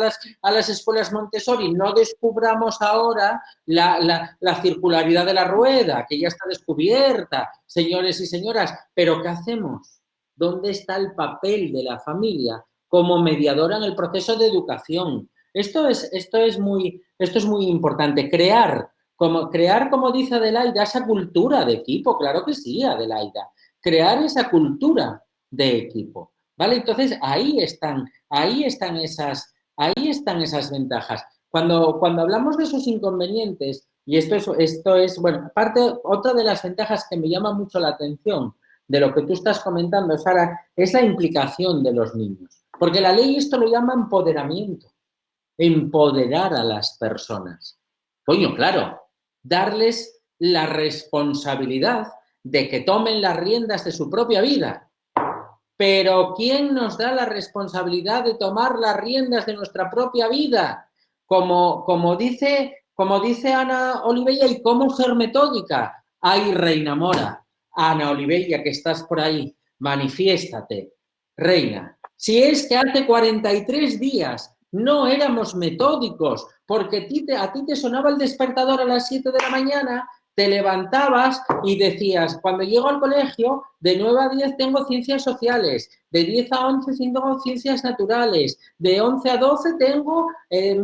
las escuelas Montessori, no descubramos ahora la circularidad de la rueda, que ya está descubierta, señores y señoras, pero ¿qué hacemos? ¿Dónde está el papel de la familia como mediadora en el proceso de educación? Esto es muy importante, crear, como dice Adelaida, esa cultura de equipo, claro que sí, Adelaida, crear esa cultura de equipo, ¿vale? Entonces, ahí están esas ventajas. Cuando hablamos de esos inconvenientes, y esto es bueno, otra de las ventajas que me llama mucho la atención de lo que tú estás comentando, Sara, es la implicación de los niños. Porque la ley esto lo llama empoderamiento, empoderar a las personas. Coño, claro, darles la responsabilidad de que tomen las riendas de su propia vida. Pero ¿quién nos da la responsabilidad de tomar las riendas de nuestra propia vida? Como dice Ana Olivella, ¿y cómo ser metódica? Ay, Reina Mora, Ana Olivella, que estás por ahí, manifiéstate, reina. Si es que hace 43 días no éramos metódicos, porque a ti te sonaba el despertador a las 7 de la mañana, te levantabas y decías, cuando llego al colegio, de 9 a 10 tengo ciencias sociales, de 10 a 11 tengo ciencias naturales, de 11 a 12 tengo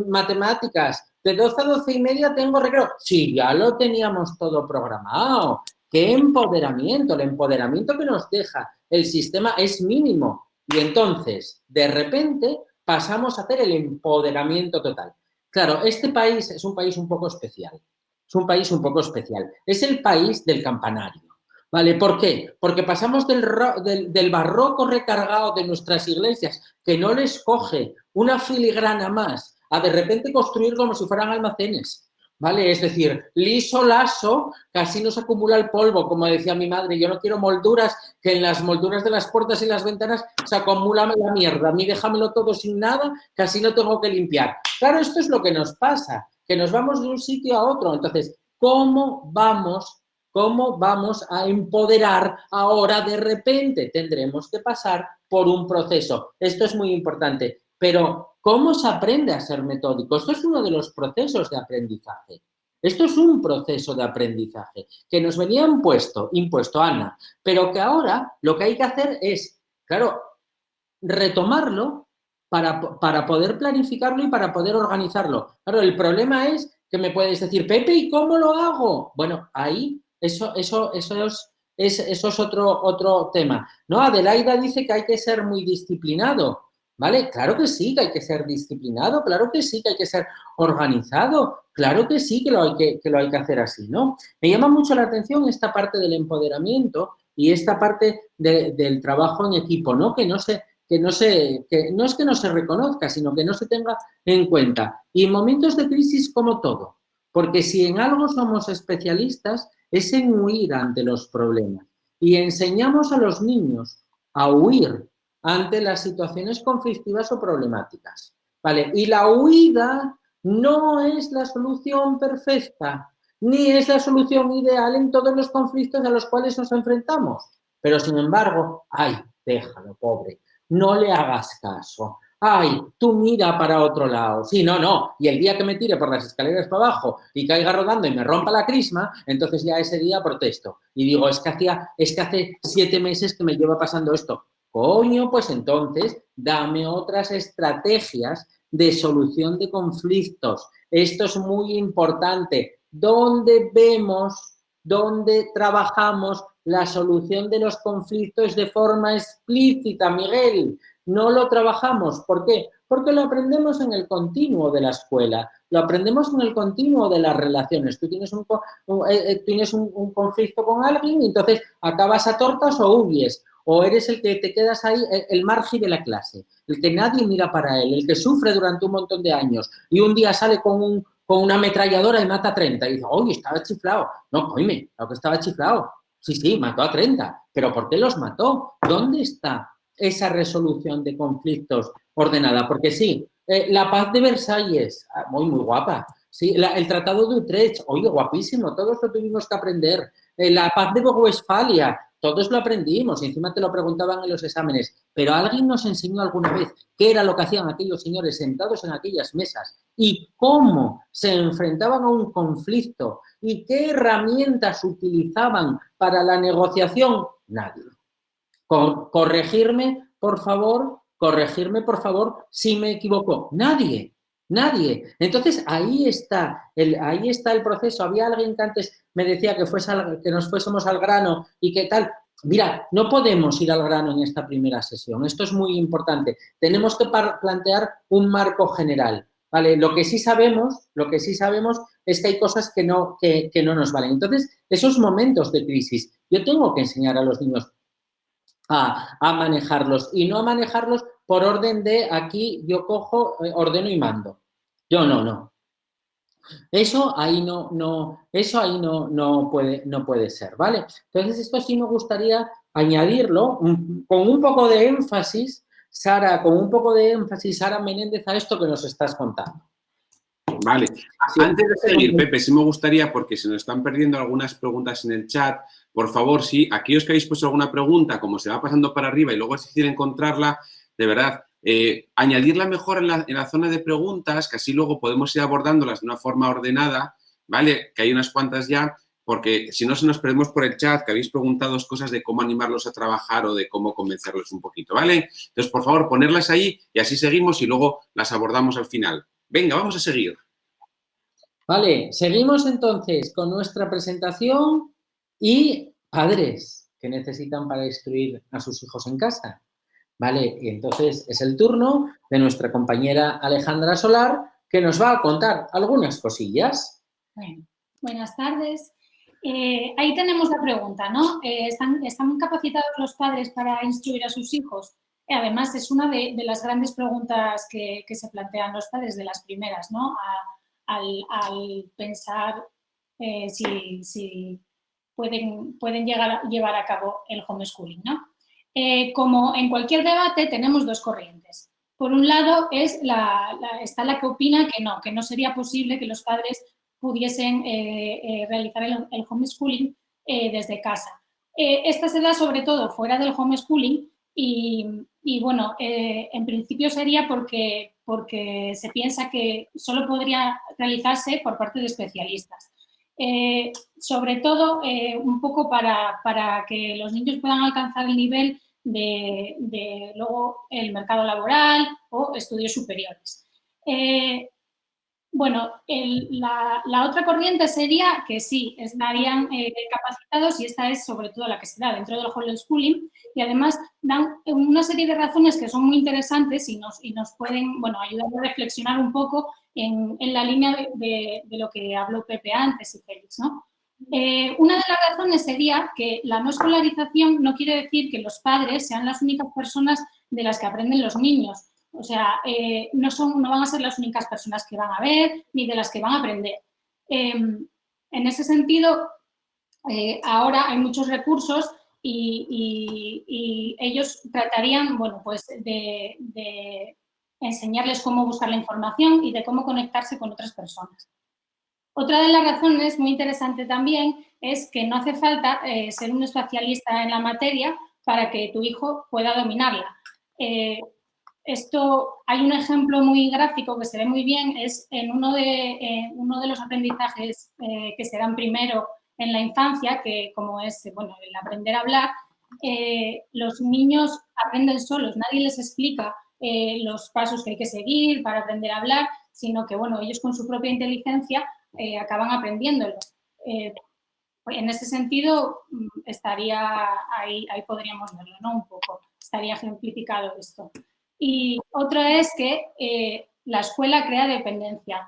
matemáticas, de 12 a 12 y media tengo recreo. Sí, ya lo teníamos todo programado. ¡Qué empoderamiento! El empoderamiento que nos deja el sistema es mínimo. Y entonces, de repente, pasamos a hacer el empoderamiento total. Claro, este país es un país un poco especial. Es un país un poco especial. Es el país del campanario. ¿Vale? ¿Por qué? Porque pasamos del barroco recargado de nuestras iglesias, que no les coge una filigrana más, a de repente construir como si fueran almacenes. ¿vale? Es decir, liso, laso, casi no se acumula el polvo, como decía mi madre. Yo no quiero molduras, que en las molduras de las puertas y las ventanas se acumula la mierda. A mí déjamelo todo sin nada, casi no tengo que limpiar. Claro, esto es lo que nos pasa, que nos vamos de un sitio a otro. Entonces, ¿cómo vamos a empoderar ahora de repente? Tendremos que pasar por un proceso. Esto es muy importante. Pero, ¿cómo se aprende a ser metódico? Esto es uno de los procesos de aprendizaje. Esto es un proceso de aprendizaje que nos venía impuesto, Ana, pero que ahora lo que hay que hacer es, claro, retomarlo para poder planificarlo y para poder organizarlo. Claro, el problema es que me puedes decir, Pepe, ¿y cómo lo hago? Bueno, ahí eso es otro tema. ¿No? Adelaida dice que hay que ser muy disciplinado. ¿Vale? Claro que sí, que hay que ser disciplinado, claro que sí, que hay que ser organizado, claro que sí, que lo hay que hacer así, ¿no? Me llama mucho la atención esta parte del empoderamiento y esta parte del trabajo en equipo, ¿no? Que no es que no se reconozca, sino que no se tenga en cuenta. Y en momentos de crisis, como todo, porque si en algo somos especialistas, es en huir ante los problemas. Y enseñamos a los niños a huir ante las situaciones conflictivas o problemáticas, ¿vale? Y la huida no es la solución perfecta, ni es la solución ideal en todos los conflictos a los cuales nos enfrentamos. Pero, sin embargo, ¡ay, déjalo, pobre! No le hagas caso. ¡Ay, tú mira para otro lado! Sí, no. Y el día que me tire por las escaleras para abajo y caiga rodando y me rompa la crisma, entonces ya ese día protesto. Y digo, es que hace 7 meses que me lleva pasando esto. Coño, pues entonces dame otras estrategias de solución de conflictos. Esto es muy importante. ¿Dónde trabajamos la solución de los conflictos de forma explícita, Miguel? No lo trabajamos. ¿Por qué? Porque lo aprendemos en el continuo de la escuela, lo aprendemos en el continuo de las relaciones. Tú tienes un conflicto con alguien y entonces acabas a tortas o huyes. O eres el que te quedas ahí, el margen de la clase, el que nadie mira para él, el que sufre durante un montón de años y un día sale con una ametralladora y mata a 30 y dice, oye, estaba chiflado. No, coime, claro que estaba chiflado. Sí, mató a 30. ¿Pero por qué los mató? ¿Dónde está esa resolución de conflictos ordenada? Porque sí, la paz de Versalles, muy guapa. Sí, el Tratado de Utrecht, oye, guapísimo, todos lo tuvimos que aprender. La paz de Westfalia, todos lo aprendimos, encima te lo preguntaban en los exámenes, pero alguien nos enseñó alguna vez qué era lo que hacían aquellos señores sentados en aquellas mesas y cómo se enfrentaban a un conflicto y qué herramientas utilizaban para la negociación. Nadie. Corregirme, por favor, si me equivoco. Nadie. Entonces, ahí está el proceso. Había alguien que antes me decía que nos fuésemos al grano y que tal. Mira, no podemos ir al grano en esta primera sesión. Esto es muy importante. Tenemos que plantear un marco general, ¿vale? Lo que sí sabemos es que hay cosas que no nos valen. Entonces, esos momentos de crisis, yo tengo que enseñar a los niños a manejarlos y no a manejarlos por orden de aquí yo cojo, ordeno y mando. Yo no. Eso ahí no puede ser, ¿vale? Entonces, esto sí me gustaría añadirlo con un poco de énfasis, Sara Menéndez, a esto que nos estás contando. Vale. Antes de seguir, Pepe, sí me gustaría, porque se nos están perdiendo algunas preguntas en el chat, por favor, sí, aquellos que habéis puesto alguna pregunta, como se va pasando para arriba y luego es difícil encontrarla, de verdad, añadirla mejor en la zona de preguntas, que así luego podemos ir abordándolas de una forma ordenada, ¿vale? Que hay unas cuantas ya, porque si no se nos perdemos por el chat, que habéis preguntado cosas de cómo animarlos a trabajar o de cómo convencerlos un poquito, ¿vale? Entonces, por favor, ponerlas ahí y así seguimos y luego las abordamos al final. Venga, vamos a seguir. Vale, seguimos entonces con nuestra presentación y padres que necesitan para instruir a sus hijos en casa. Vale, y entonces es el turno de nuestra compañera Alejandra Solar, que nos va a contar algunas cosillas. Bueno, buenas tardes. Ahí tenemos la pregunta, ¿no? ¿Están capacitados los padres para instruir a sus hijos? Además, es una de las grandes preguntas que se plantean los padres, de las primeras, ¿no? al pensar si pueden llevar a cabo el homeschooling, ¿no? Como en cualquier debate, tenemos dos corrientes. Por un lado, está la que opina que no sería posible que los padres pudiesen realizar el homeschooling desde casa. Esta se da sobre todo fuera del homeschooling y bueno, en principio sería porque se piensa que solo podría realizarse por parte de especialistas. Sobre todo un poco para que los niños puedan alcanzar el nivel de luego el mercado laboral o estudios superiores. Bueno, la otra corriente sería que sí, estarían capacitados y esta es sobre todo la que se da dentro del homeschooling y además dan una serie de razones que son muy interesantes y nos pueden, bueno, ayudar a reflexionar un poco en la línea de lo que habló Pepe antes y Félix, ¿no? Una de las razones sería que la no escolarización no quiere decir que los padres sean las únicas personas de las que aprenden los niños. O sea, no van a ser las únicas personas que van a ver ni de las que van a aprender. En ese sentido, ahora hay muchos recursos y ellos tratarían, bueno, pues de enseñarles cómo buscar la información y de cómo conectarse con otras personas. Otra de las razones muy interesante también es que no hace falta ser un especialista en la materia para que tu hijo pueda dominarla. Hay un ejemplo muy gráfico que se ve muy bien, es en uno de los aprendizajes que se dan primero en la infancia, que como es, bueno, el aprender a hablar, los niños aprenden solos, nadie les explica los pasos que hay que seguir para aprender a hablar, sino que, bueno, ellos con su propia inteligencia acaban aprendiéndolo. En ese sentido, estaría ahí podríamos verlo, ¿no? Un poco, estaría ejemplificado esto. Y otra es que la escuela crea dependencia.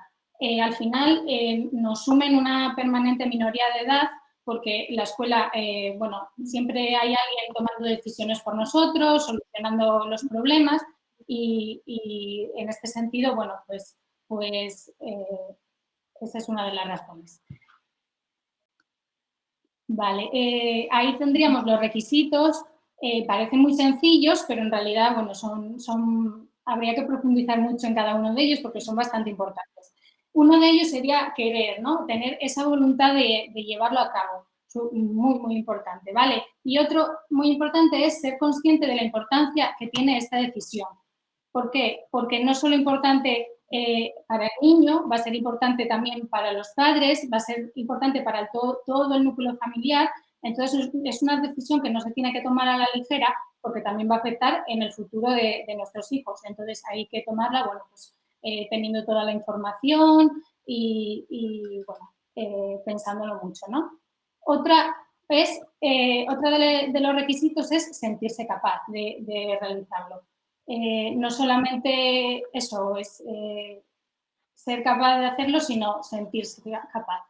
Al final nos sumen una permanente minoría de edad porque la escuela, bueno, siempre hay alguien tomando decisiones por nosotros, solucionando los problemas y en este sentido, bueno, pues esa es una de las razones. Vale, ahí tendríamos los requisitos. Parecen muy sencillos, pero en realidad, bueno, habría que profundizar mucho en cada uno de ellos porque son bastante importantes. Uno de ellos sería querer, ¿no? Tener esa voluntad de llevarlo a cabo. Muy, muy importante, ¿vale? Y otro muy importante es ser consciente de la importancia que tiene esta decisión. ¿Por qué? Porque no solo es importante para el niño, va a ser importante también para los padres, va a ser importante para todo el núcleo familiar. Entonces, es una decisión que no se tiene que tomar a la ligera porque también va a afectar en el futuro de nuestros hijos. Entonces, hay que tomarla, bueno, pues teniendo toda la información y bueno, pensándolo mucho, ¿no? Otra de los requisitos es sentirse capaz de realizarlo. No solamente eso es ser capaz de hacerlo, sino sentirse capaz.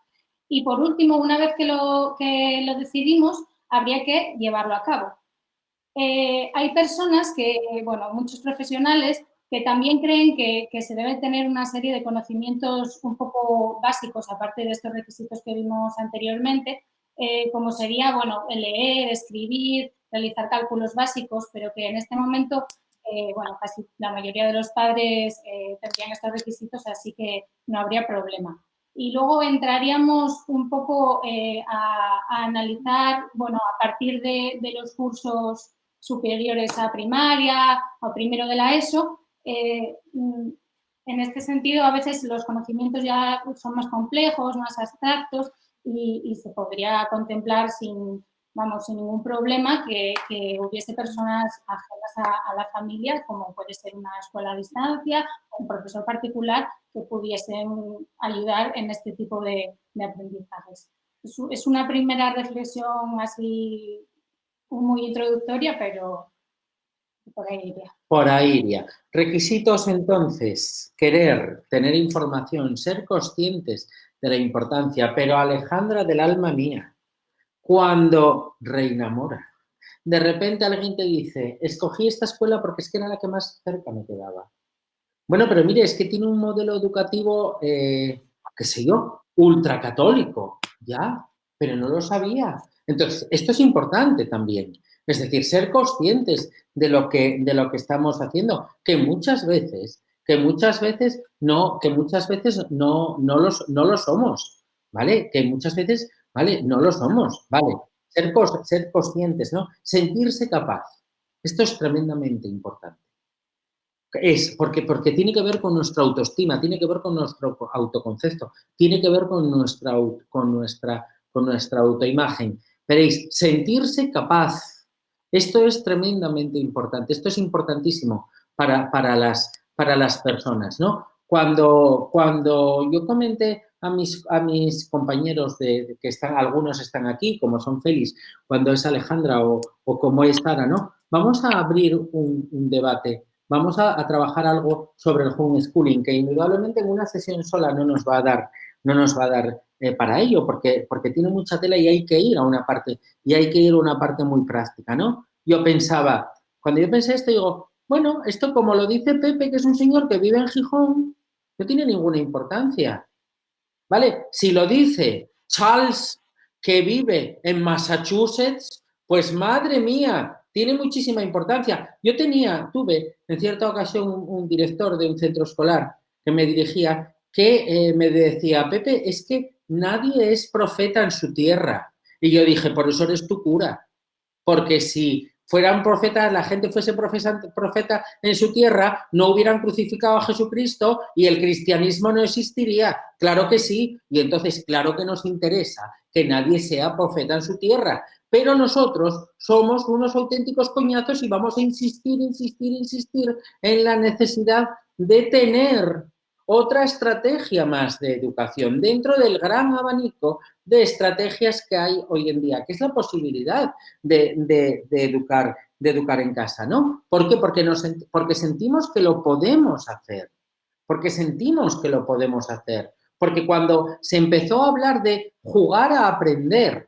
Y por último, una vez que lo decidimos, habría que llevarlo a cabo. Hay personas bueno, muchos profesionales que también creen que se debe tener una serie de conocimientos un poco básicos, aparte de estos requisitos que vimos anteriormente, como sería, bueno, leer, escribir, realizar cálculos básicos, pero que en este momento bueno, casi la mayoría de los padres tendrían estos requisitos, así que no habría problema. Y luego entraríamos un poco a analizar, bueno, a partir de los cursos superiores a primaria o primero de la ESO, en este sentido a veces los conocimientos ya son más complejos, más abstractos y se podría contemplar sin ningún problema que hubiese personas ajenas a la familia, como puede ser una escuela a distancia o un profesor particular que pudiesen ayudar en este tipo de aprendizajes. Es una primera reflexión así muy introductoria, pero por ahí iría. Por ahí iría. Requisitos, entonces, querer, tener información, ser conscientes de la importancia, pero Alejandra del alma mía, cuando reenamora, de repente alguien te dice, escogí esta escuela porque es que era la que más cerca me quedaba. Bueno, pero mire, es que tiene un modelo educativo qué sé yo, ultracatólico, ya, pero no lo sabía. Entonces, esto es importante también. Es decir, ser conscientes de lo que estamos haciendo, que muchas veces no lo somos, ¿vale? Que muchas veces, ¿vale? No lo somos, ¿vale? Ser conscientes, ¿no? Sentirse capaz. Esto es tremendamente importante. Porque tiene que ver con nuestra autoestima, tiene que ver con nuestro autoconcepto, tiene que ver con nuestra autoimagen. Veréis, sentirse capaz. Esto es tremendamente importante, esto es importantísimo para las personas, ¿no? Cuando yo comenté a mis compañeros que algunos están aquí, como son Félix, cuando es Alejandra o como es Sara, ¿no? Vamos a abrir un debate. Vamos a trabajar algo sobre el homeschooling, que indudablemente en una sesión sola no nos va a dar para ello, porque tiene mucha tela y hay que ir a una parte muy práctica, ¿no? Cuando yo pensé esto, digo, bueno, esto como lo dice Pepe, que es un señor que vive en Gijón, no tiene ninguna importancia, ¿vale? Si lo dice Charles, que vive en Massachusetts, pues madre mía, tiene muchísima importancia. Tuve en cierta ocasión un director de un centro escolar que me dirigía, que me decía, Pepe, es que nadie es profeta en su tierra. Y yo dije, por eso eres tu cura. Porque si fueran profetas, la gente fuese profeta en su tierra, no hubieran crucificado a Jesucristo y el cristianismo no existiría. Claro que sí. Y entonces, claro que nos interesa que nadie sea profeta en su tierra. Pero nosotros somos unos auténticos coñazos y vamos a insistir en la necesidad de tener otra estrategia más de educación dentro del gran abanico de estrategias que hay hoy en día, que es la posibilidad de educar en casa, ¿no? ¿Por qué? Porque sentimos que lo podemos hacer, porque cuando se empezó a hablar de jugar a aprender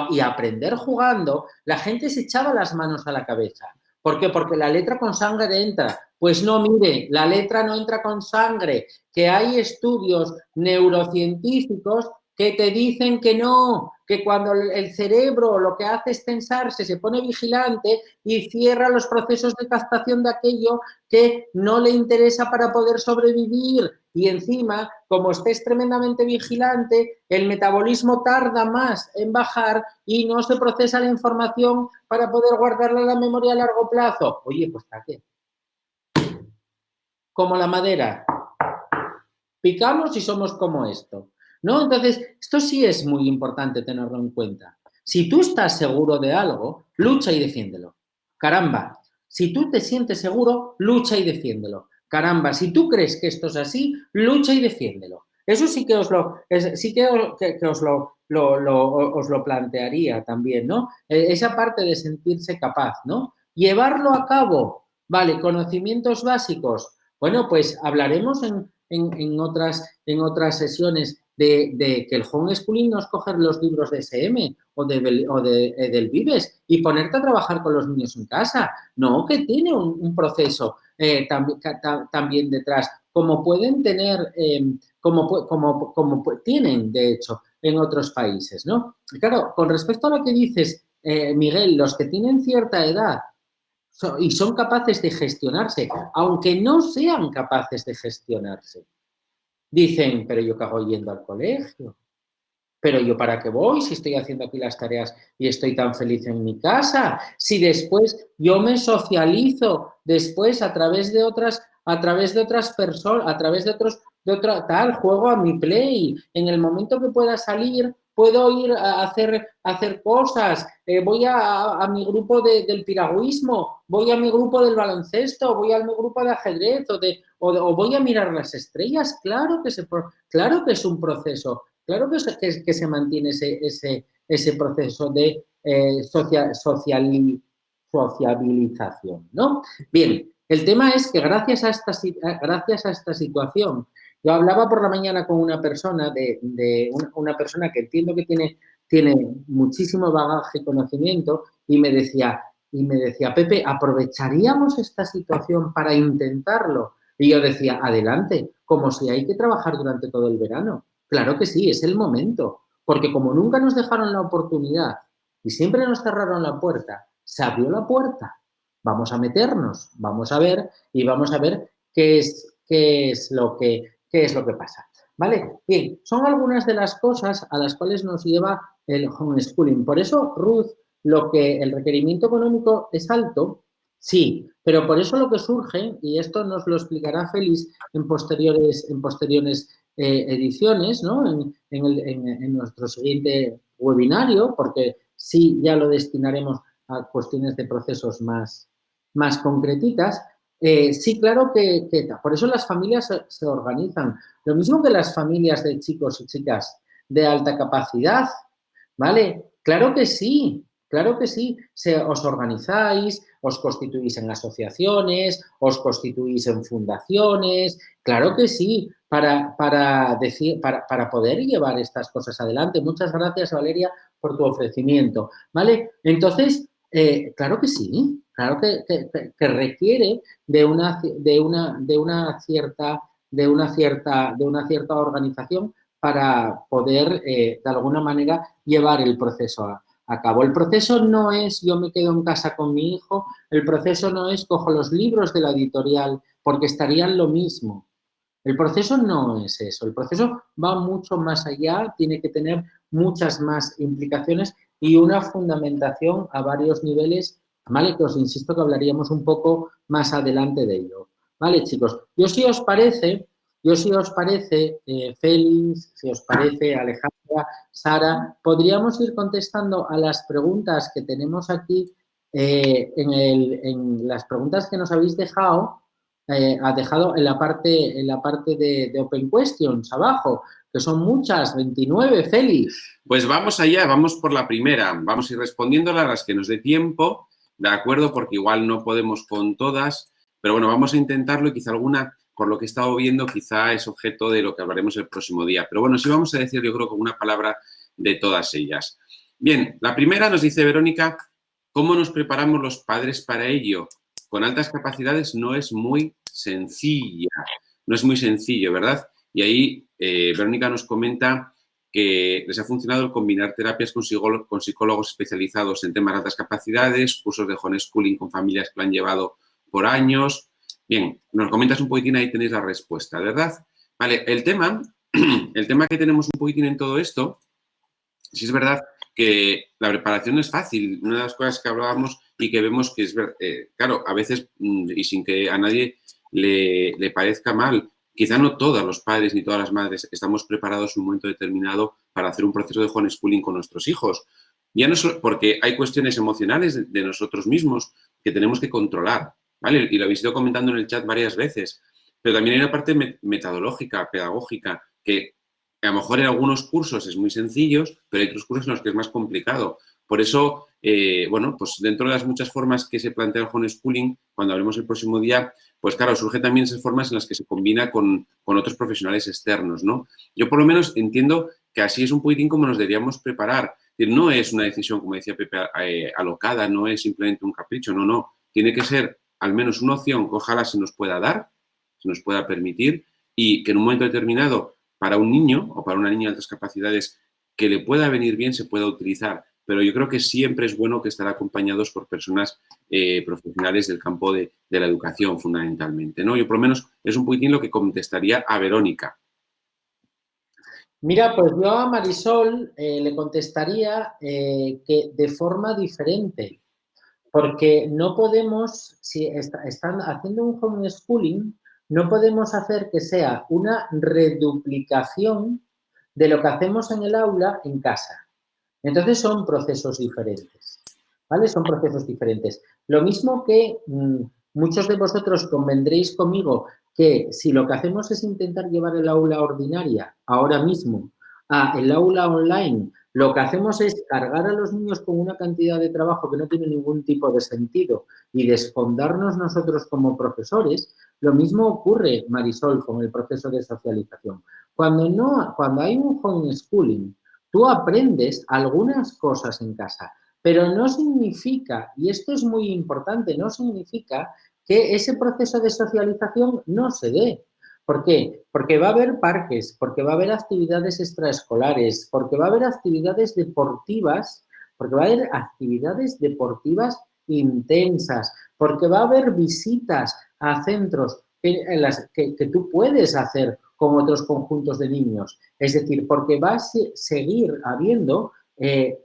y aprender jugando, la gente se echaba las manos a la cabeza. ¿Por qué? Porque la letra con sangre entra. Pues no, mire, la letra no entra con sangre, que hay estudios neurocientíficos que te dicen que no, que cuando el cerebro lo que hace es tensarse, se pone vigilante y cierra los procesos de captación de aquello que no le interesa para poder sobrevivir. Y encima, como estés tremendamente vigilante, el metabolismo tarda más en bajar y no se procesa la información para poder guardarla en la memoria a largo plazo. Oye, pues ¿para qué? Como la madera. Picamos y somos como esto, ¿no? Entonces, esto sí es muy importante tenerlo en cuenta. Si tú estás seguro de algo, lucha y defiéndelo. Caramba, si tú te sientes seguro, lucha y defiéndelo. Caramba, si tú crees que esto es así, lucha y defiéndelo. Eso sí que os lo plantearía también, ¿no? Esa parte de sentirse capaz, ¿no? Llevarlo a cabo, vale, conocimientos básicos. Bueno, pues hablaremos en otras sesiones de que el homeschooling no es coger los libros de SM o del Vives y ponerte a trabajar con los niños en casa. No, que tiene un proceso también detrás, como pueden tener, como tienen, de hecho, en otros países, ¿no? Claro, con respecto a lo que dices, Miguel, los que tienen cierta edad y son capaces de gestionarse, aunque no sean capaces de gestionarse. Dicen, pero yo qué hago yendo al colegio, pero yo para qué voy si estoy haciendo aquí las tareas y estoy tan feliz en mi casa, si después yo me socializo después a través de otras personas, a través de juego a mi play, en el momento que pueda salir puedo ir a hacer cosas, voy a mi grupo del piragüismo, voy a mi grupo del baloncesto, voy a mi grupo de ajedrez o voy a mirar las estrellas. Claro que es un proceso, claro que se mantiene ese proceso de sociabilización, ¿no? Bien, el tema es que gracias a esta situación, yo hablaba por la mañana con una persona, una persona que entiendo que tiene muchísimo bagaje y conocimiento y me decía, Pepe, ¿aprovecharíamos esta situación para intentarlo? Y yo decía, adelante, como si hay que trabajar durante todo el verano. Claro que sí, es el momento, porque como nunca nos dejaron la oportunidad y siempre nos cerraron la puerta, se abrió la puerta. Vamos a meternos, vamos a ver y vamos a ver qué es lo que pasa. ¿Vale? Bien, son algunas de las cosas a las cuales nos lleva el homeschooling. Por eso, Ruth, el requerimiento económico es alto, sí, pero por eso lo que surge, y esto nos lo explicará Félix en posteriores ediciones, ¿no? En nuestro siguiente webinario, porque sí ya lo destinaremos a cuestiones de procesos más concretitas. Sí, claro que por eso las familias se organizan. Lo mismo que las familias de chicos y chicas de alta capacidad, ¿vale? Claro que sí. Os organizáis, os constituís en asociaciones, os constituís en fundaciones, claro que sí, para poder llevar estas cosas adelante. Muchas gracias, Valeria, por tu ofrecimiento, ¿vale? Entonces, claro que sí, claro que requiere de una cierta organización para poder, de alguna manera, llevar el proceso a cabo. El proceso no es yo me quedo en casa con mi hijo, el proceso no es cojo los libros de la editorial porque estarían lo mismo. El proceso no es eso, el proceso va mucho más allá, tiene que tener muchas más implicaciones y una fundamentación a varios niveles, ¿vale? Que os insisto que hablaríamos un poco más adelante de ello. ¿Vale, chicos? Yo si os parece, Félix, si os parece, Alejandra, Sara, podríamos ir contestando a las preguntas que tenemos aquí, en las preguntas que nos habéis dejado, ha dejado en la parte de Open Questions abajo, que son muchas, 29, Félix. Pues vamos allá, vamos por la primera. Vamos a ir respondiéndola a las que nos dé tiempo, ¿de acuerdo? Porque igual no podemos con todas, pero bueno, vamos a intentarlo y quizá alguna, por lo que he estado viendo, quizá es objeto de lo que hablaremos el próximo día. Pero bueno, sí vamos a decir, yo creo, con una palabra de todas ellas. Bien, la primera nos dice Verónica, ¿cómo nos preparamos los padres para ello? Con altas capacidades no es muy sencilla, no es muy sencillo, ¿verdad? Y ahí Verónica nos comenta que les ha funcionado el combinar terapias con psicólogos especializados en temas de altas capacidades, cursos de homeschooling con familias que lo han llevado por años. Bien, nos comentas un poquitín, ahí tenéis la respuesta, ¿verdad? Vale, el tema que tenemos un poquitín en todo esto, sí es verdad que la preparación no es fácil. Una de las cosas que hablábamos y que vemos que es, claro, a veces, y sin que a nadie le parezca mal, quizá no todos los padres ni todas las madres estamos preparados en un momento determinado para hacer un proceso de homeschooling con nuestros hijos. Ya no solo porque hay cuestiones emocionales de nosotros mismos que tenemos que controlar, ¿vale? Y lo habéis ido comentando en el chat varias veces, pero también hay una parte metodológica, pedagógica, que a lo mejor en algunos cursos es muy sencillo, pero hay otros cursos en los que es más complicado. Por eso, bueno, pues dentro de las muchas formas que se plantea el homeschooling, cuando hablemos el próximo día, pues claro, surgen también esas formas en las que se combina con otros profesionales externos, ¿no? Yo por lo menos entiendo que así es un poquitín como nos deberíamos preparar. Es decir, no es una decisión, como decía Pepe, alocada, no es simplemente un capricho, no. Tiene que ser al menos una opción que ojalá se nos pueda dar, se nos pueda permitir y que en un momento determinado para un niño o para una niña de altas capacidades que le pueda venir bien se pueda utilizar. Pero yo creo que siempre es bueno que estar acompañados por personas profesionales del campo de la educación, fundamentalmente, ¿no? Yo, por lo menos, es un poquitín lo que contestaría a Verónica. Mira, pues yo a Marisol le contestaría que de forma diferente, porque no podemos, si están haciendo un homeschooling, no podemos hacer que sea una reduplicación de lo que hacemos en el aula en casa. Entonces son procesos diferentes, ¿vale? Son procesos diferentes. Lo mismo que muchos de vosotros convendréis conmigo que si lo que hacemos es intentar llevar el aula ordinaria ahora mismo a el aula online, lo que hacemos es cargar a los niños con una cantidad de trabajo que no tiene ningún tipo de sentido y desfondarnos nosotros como profesores, lo mismo ocurre, Marisol, con el proceso de socialización. Cuando hay un homeschooling, tú aprendes algunas cosas en casa, Pero no significa, y esto es muy importante, no significa que ese proceso de socialización no se dé. ¿Por qué? Porque va a haber parques, porque va a haber actividades extraescolares, porque va a haber actividades deportivas, intensas, porque va a haber visitas a centros que tú puedes hacer con otros conjuntos de niños. Es decir, porque va a seguir habiendo,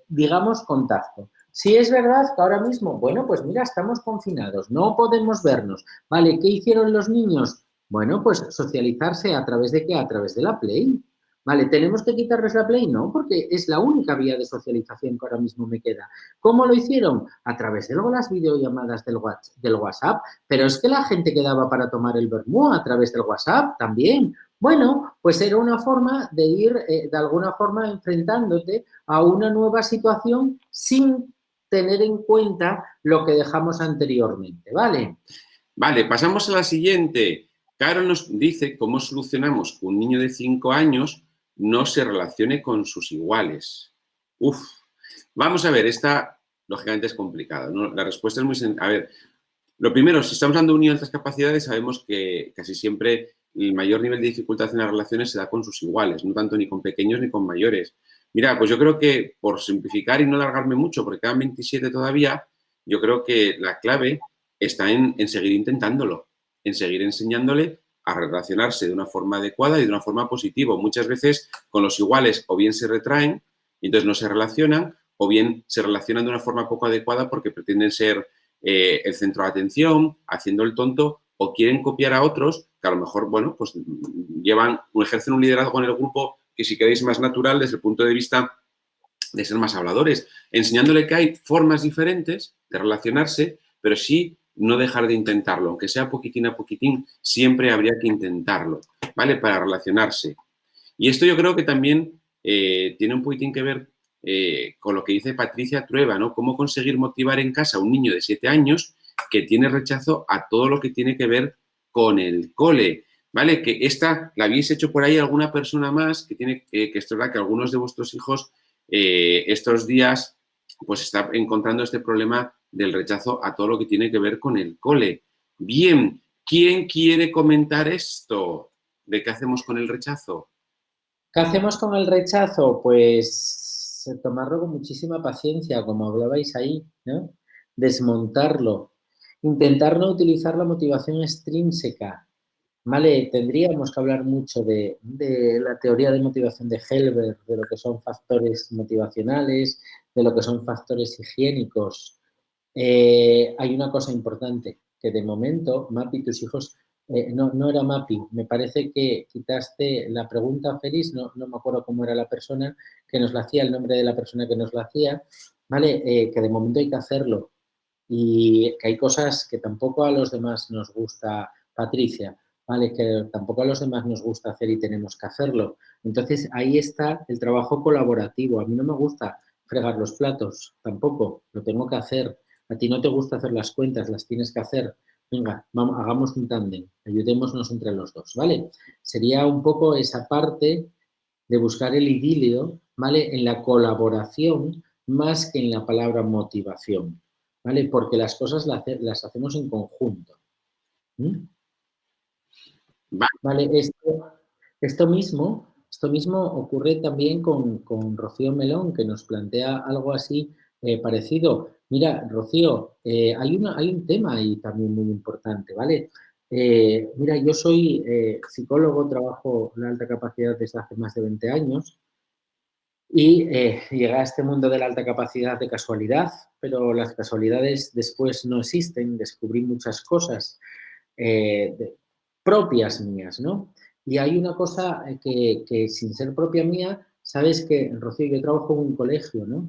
digamos, contacto. Si es verdad que ahora mismo, bueno, pues mira, estamos confinados, no podemos vernos. Vale, ¿qué hicieron los niños? Bueno, pues socializarse ¿a través de qué? A través de la Play. Vale, ¿tenemos que quitarles la Play? No, porque es la única vía de socialización que ahora mismo me queda. ¿Cómo lo hicieron? A través de las videollamadas del WhatsApp. Pero es que la gente quedaba para tomar el vermú a través del WhatsApp también. Bueno, pues era una forma de ir, de alguna forma, enfrentándote a una nueva situación sin tener en cuenta lo que dejamos anteriormente, ¿vale? Vale, pasamos a la siguiente. Carol nos dice cómo solucionamos que un niño de 5 años no se relacione con sus iguales. Uf, vamos a ver, esta lógicamente es complicada, ¿no? La respuesta es muy sencilla. A ver, lo primero, si estamos hablando de un niño de altas capacidades, sabemos que casi siempre el mayor nivel de dificultad en las relaciones se da con sus iguales, no tanto ni con pequeños ni con mayores. Mira, pues yo creo que, por simplificar y no alargarme mucho, porque quedan 27 todavía, yo creo que la clave está en seguir intentándolo, en seguir enseñándole a relacionarse de una forma adecuada y de una forma positiva. Muchas veces con los iguales o bien se retraen y entonces no se relacionan, o bien se relacionan de una forma poco adecuada porque pretenden ser el centro de atención, haciendo el tonto, o quieren copiar a otros que a lo mejor, bueno, pues ejercen un liderazgo en el grupo que, si queréis, más natural desde el punto de vista de ser más habladores, enseñándole que hay formas diferentes de relacionarse, pero sí no dejar de intentarlo, aunque sea poquitín a poquitín, siempre habría que intentarlo, ¿vale? Para relacionarse. Y esto yo creo que también tiene un poquitín que ver con lo que dice Patricia Trueba, ¿no? Cómo conseguir motivar en casa a un niño de 7 años que tiene rechazo a todo lo que tiene que ver con el cole, ¿vale? Que esta la habéis hecho por ahí alguna persona más, que tiene, que esto es verdad que algunos de vuestros hijos estos días pues está encontrando este problema del rechazo a todo lo que tiene que ver con el cole. Bien, ¿quién quiere comentar esto? ¿De qué hacemos con el rechazo? ¿Qué hacemos con el rechazo? Pues tomarlo con muchísima paciencia, como hablabais ahí, ¿no? Desmontarlo. Intentar no utilizar la motivación extrínseca, ¿vale? Tendríamos que hablar mucho de la teoría de motivación de Helber, de lo que son factores motivacionales, de lo que son factores higiénicos. Hay una cosa importante, que de momento, Mapi, tus hijos, no era Mapi, me parece que quitaste la pregunta, Félix, no me acuerdo cómo era la persona que nos la hacía, el nombre de la persona que nos la hacía, ¿vale? Que de momento hay que hacerlo y que hay cosas que tampoco a los demás nos gusta, Patricia, ¿vale? Que tampoco a los demás nos gusta hacer y tenemos que hacerlo. Entonces, ahí está el trabajo colaborativo. A mí no me gusta fregar los platos, tampoco, lo tengo que hacer. A ti no te gusta hacer las cuentas, las tienes que hacer. Venga, vamos, hagamos un tándem, ayudémonos entre los dos, ¿vale? Sería un poco esa parte de buscar el idilio, ¿vale? En la colaboración más que en la palabra motivación, ¿vale? Porque las cosas las hacemos en conjunto. Vale, esto mismo ocurre también con Rocío Melón, que nos plantea algo así parecido. Mira, Rocío, hay un tema ahí también muy importante, ¿vale? Mira, yo soy psicólogo, trabajo en alta capacidad desde hace más de 20 años y llegué a este mundo de la alta capacidad de casualidad, pero las casualidades después no existen, descubrí muchas cosas propias mías, ¿no? Y hay una cosa que sin ser propia mía, sabes que, Rocío, yo trabajo en un colegio, ¿no?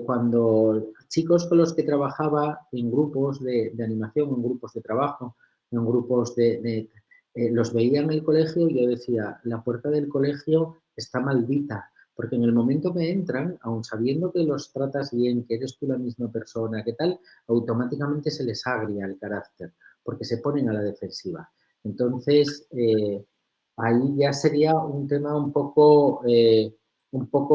Cuando chicos con los que trabajaba en grupos de animación, en grupos de trabajo, en grupos los veía en el colegio y yo decía, la puerta del colegio está maldita, porque en el momento que entran, aun sabiendo que los tratas bien, que eres tú la misma persona, que tal, automáticamente se les agria el carácter, porque se ponen a la defensiva. Entonces, ahí ya sería un tema un poco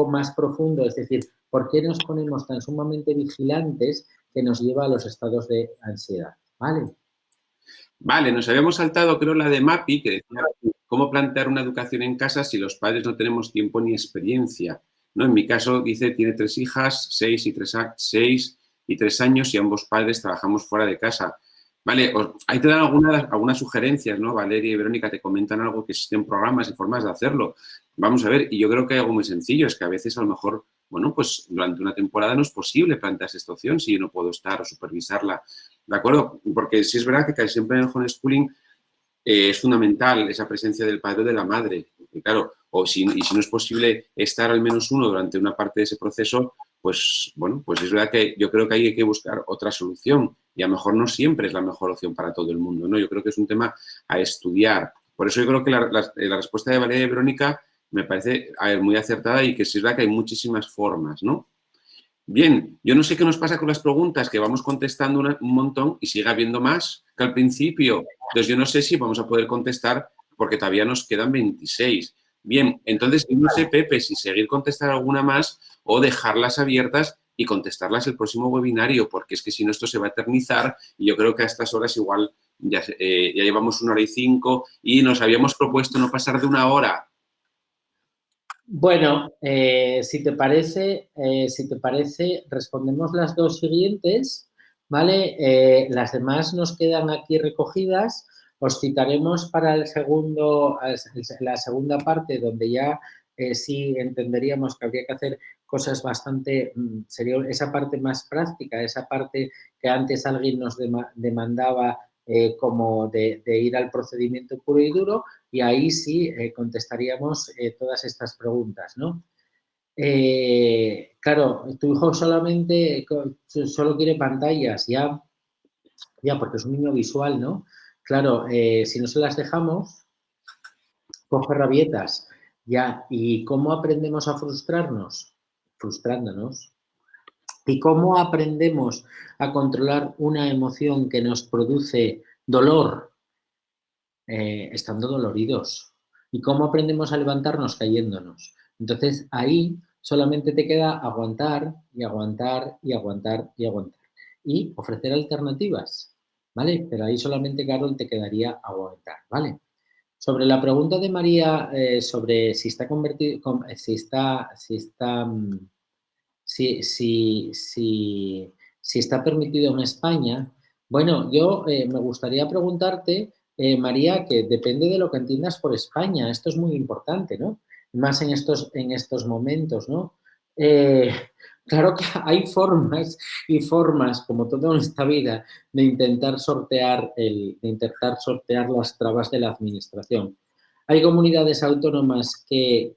más profundo, es decir, por qué nos ponemos tan sumamente vigilantes que nos lleva a los estados de ansiedad, ¿vale? Vale, nos habíamos saltado, creo, la de MAPI, que decía cómo plantear una educación en casa si los padres no tenemos tiempo ni experiencia, ¿no? En mi caso, dice, tiene 3 hijas, 6 y 3 años y ambos padres trabajamos fuera de casa. Vale, ahí te dan algunas sugerencias, ¿no? Valeria y Verónica te comentan algo, que existen programas y formas de hacerlo. Vamos a ver, y yo creo que hay algo muy sencillo, es que a veces a lo mejor, bueno, pues durante una temporada no es posible plantearse esta opción si yo no puedo estar o supervisarla, ¿de acuerdo? Porque sí es verdad que casi siempre en el homeschooling es fundamental esa presencia del padre o de la madre. Y claro, si no es posible estar al menos uno durante una parte de ese proceso, pues bueno, pues es verdad que yo creo que hay que buscar otra solución y a lo mejor no siempre es la mejor opción para todo el mundo, ¿no? Yo creo que es un tema a estudiar. Por eso yo creo que la respuesta de Valeria y Verónica me parece muy acertada y que sí es verdad que hay muchísimas formas, ¿no? Bien, yo no sé qué nos pasa con las preguntas, que vamos contestando un montón y sigue habiendo más que al principio. Entonces, yo no sé si vamos a poder contestar porque todavía nos quedan 26. Bien, entonces, no sé, Pepe, si seguir contestar alguna más o dejarlas abiertas y contestarlas el próximo webinario, porque es que si no esto se va a eternizar y yo creo que a estas horas igual ya llevamos 1 hora y 5 y nos habíamos propuesto no pasar de 1 hora. Bueno, si te parece, respondemos las 2 siguientes, ¿vale? Las demás nos quedan aquí recogidas. Os citaremos para la segunda parte, donde ya sí entenderíamos que habría que hacer cosas bastante, sería esa parte más práctica, esa parte que antes alguien nos demandaba como de ir al procedimiento puro y duro, y ahí sí contestaríamos todas estas preguntas, ¿no? Claro, tu hijo solo quiere pantallas, ya porque es un niño visual, ¿no? Claro, si no se las dejamos, coge rabietas, ya. ¿Y cómo aprendemos a frustrarnos? Frustrándonos. ¿Y cómo aprendemos a controlar una emoción que nos produce dolor? Estando doloridos. ¿Y cómo aprendemos a levantarnos? Cayéndonos. Entonces, ahí solamente te queda aguantar y aguantar y aguantar y aguantar. Y ofrecer alternativas, ¿vale? Pero ahí solamente, Carol, te quedaría aguantar, ¿vale? Sobre la pregunta de María sobre si está convertido, si está permitido en España, bueno, yo me gustaría preguntarte, María, que depende de lo que entiendas por España. Esto es muy importante, ¿no? Más en estos momentos, ¿no? Claro que hay formas y formas, como todo en esta vida, de intentar sortear las trabas de la administración. Hay comunidades autónomas que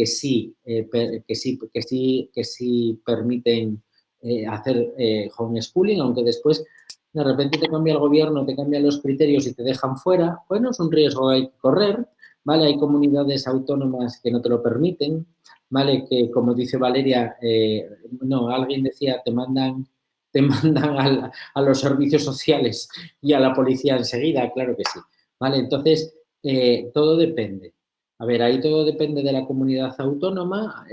sí permiten hacer homeschooling, aunque después de repente te cambia el gobierno, te cambian los criterios y te dejan fuera. Bueno, es un riesgo que hay que correr, ¿vale? Hay comunidades autónomas que no te lo permiten, ¿vale? Que, como dice Valeria, alguien decía, te mandan a los servicios sociales y a la policía enseguida, claro que sí, ¿vale? Entonces, todo depende. A ver, ahí todo depende de la comunidad autónoma.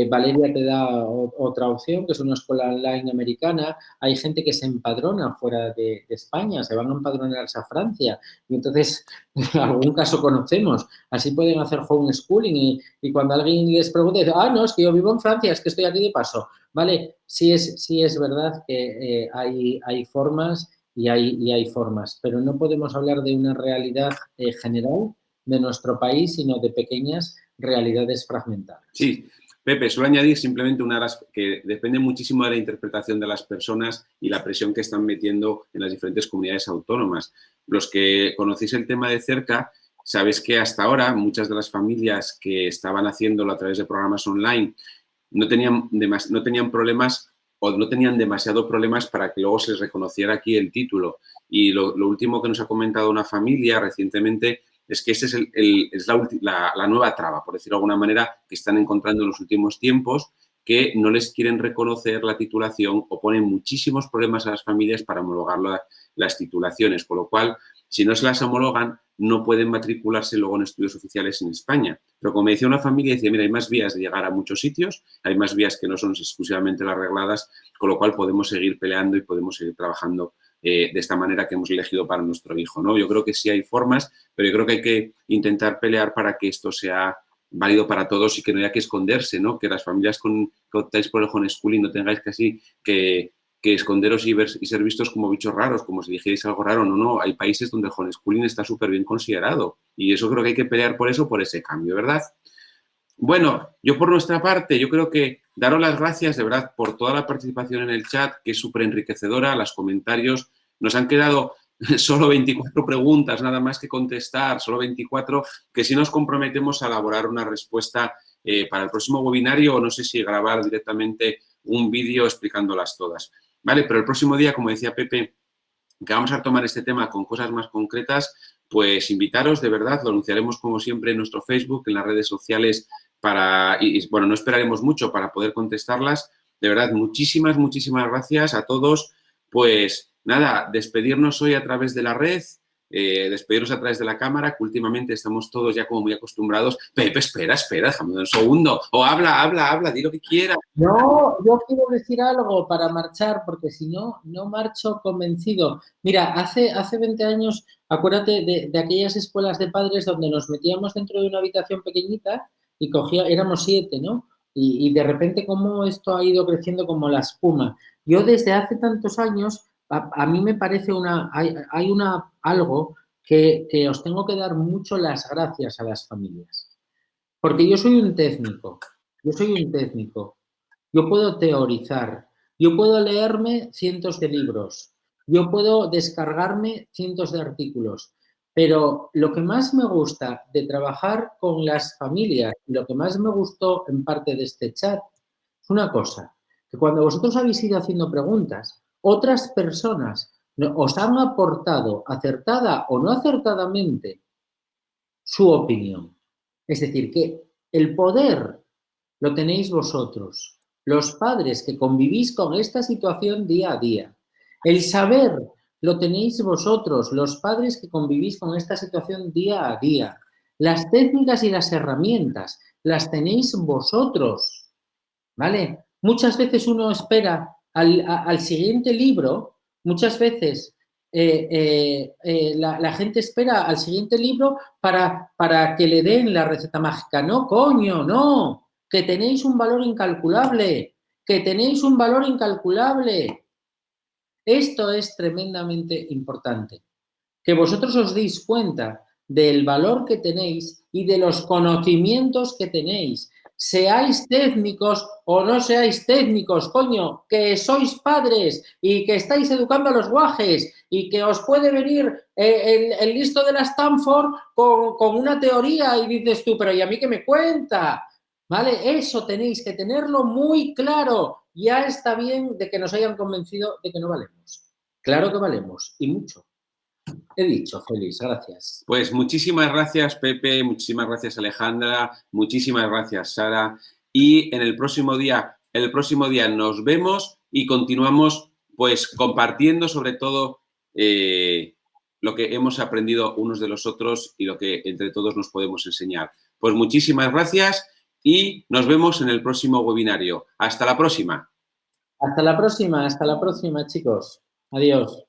Valeria te da otra opción, que es una escuela online americana. Hay gente que se empadrona fuera de España, se van a empadronarse a Francia. Y entonces, en algún caso conocemos. Así pueden hacer homeschooling y cuando alguien les pregunte, dice, no, es que yo vivo en Francia, es que estoy aquí de paso. ¿Vale? Sí es verdad que hay formas y hay formas, pero no podemos hablar de una realidad general de nuestro país, sino de pequeñas realidades fragmentadas. Sí, Pepe, suelo añadir simplemente que depende muchísimo de la interpretación de las personas y la presión que están metiendo en las diferentes comunidades autónomas. Los que conocéis el tema de cerca, sabéis que hasta ahora muchas de las familias que estaban haciéndolo a través de programas online no tenían problemas o no tenían demasiado problemas para que luego se les reconociera aquí el título. Y lo último que nos ha comentado una familia recientemente es que esa es la nueva traba, por decirlo de alguna manera, que están encontrando en los últimos tiempos, que no les quieren reconocer la titulación o ponen muchísimos problemas a las familias para homologar las titulaciones, con lo cual, si no se las homologan, no pueden matricularse luego en estudios oficiales en España. Pero como me decía una familia, decía, mira, hay más vías de llegar a muchos sitios, hay más vías que no son exclusivamente las regladas, con lo cual podemos seguir peleando y podemos seguir trabajando de esta manera que hemos elegido para nuestro hijo, ¿no? Yo creo que sí hay formas, pero yo creo que hay que intentar pelear para que esto sea válido para todos y que no haya que esconderse, ¿no? Que las familias que optáis por el homeschooling no tengáis casi que esconderos y ser vistos como bichos raros, como si dijerais algo raro. No, hay países donde el homeschooling está súper bien considerado y eso creo que hay que pelear por eso, por ese cambio, ¿verdad? Bueno, yo por nuestra parte, yo creo que daros las gracias de verdad por toda la participación en el chat, que es súper enriquecedora, los comentarios. Nos han quedado solo 24 preguntas, nada más que contestar, solo 24, que si nos comprometemos a elaborar una respuesta para el próximo webinario o no sé si grabar directamente un vídeo explicándolas todas, ¿vale? Pero el próximo día, como decía Pepe, que vamos a tomar este tema con cosas más concretas, pues invitaros, de verdad, lo anunciaremos como siempre en nuestro Facebook, en las redes sociales, bueno, no esperaremos mucho para poder contestarlas. De verdad, muchísimas gracias a todos. Pues nada, despedirnos hoy a través de la red, despedirnos a través de la cámara, que últimamente estamos todos ya como muy acostumbrados. Pepe, espera, déjame un segundo. O habla, di lo que quieras. No, yo quiero decir algo para marchar, porque si no, no marcho convencido. Mira, hace 20 años, acuérdate de aquellas escuelas de padres donde nos metíamos dentro de una habitación pequeñita y éramos 7, ¿no? Y de repente cómo esto ha ido creciendo como la espuma. Yo desde hace tantos años, a mí me parece hay algo que os tengo que dar mucho las gracias a las familias. Porque yo soy un técnico. Yo puedo teorizar, yo puedo leerme cientos de libros, yo puedo descargarme cientos de artículos, pero lo que más me gusta de trabajar con las familias y lo que más me gustó en parte de este chat es una cosa, que cuando vosotros habéis ido haciendo preguntas, otras personas os han aportado, acertada o no acertadamente, su opinión. Es decir, que el poder lo tenéis vosotros, los padres que convivís con esta situación día a día. El saber lo tenéis vosotros, los padres que convivís con esta situación día a día. Las técnicas y las herramientas las tenéis vosotros, ¿vale? Muchas veces uno espera al siguiente libro, muchas veces la gente espera al siguiente libro para que le den la receta mágica. No, coño, no. Que tenéis un valor incalculable, Esto es tremendamente importante. Que vosotros os deis cuenta del valor que tenéis y de los conocimientos que tenéis. Seáis técnicos o no seáis técnicos, coño, que sois padres y que estáis educando a los guajes y que os puede venir el listo de la Stanford con una teoría y dices tú, pero ¿y a mí qué me cuenta? ¿Vale? Eso tenéis que tenerlo muy claro. Ya está bien de que nos hayan convencido de que no valemos. Claro que valemos, y mucho. He dicho, Félix, gracias. Pues muchísimas gracias, Pepe, muchísimas gracias, Alejandra, muchísimas gracias, Sara. Y en el próximo día nos vemos y continuamos pues compartiendo sobre todo lo que hemos aprendido unos de los otros y lo que entre todos nos podemos enseñar. Pues muchísimas gracias y nos vemos en el próximo webinario. Hasta la próxima. Hasta la próxima, chicos. Adiós.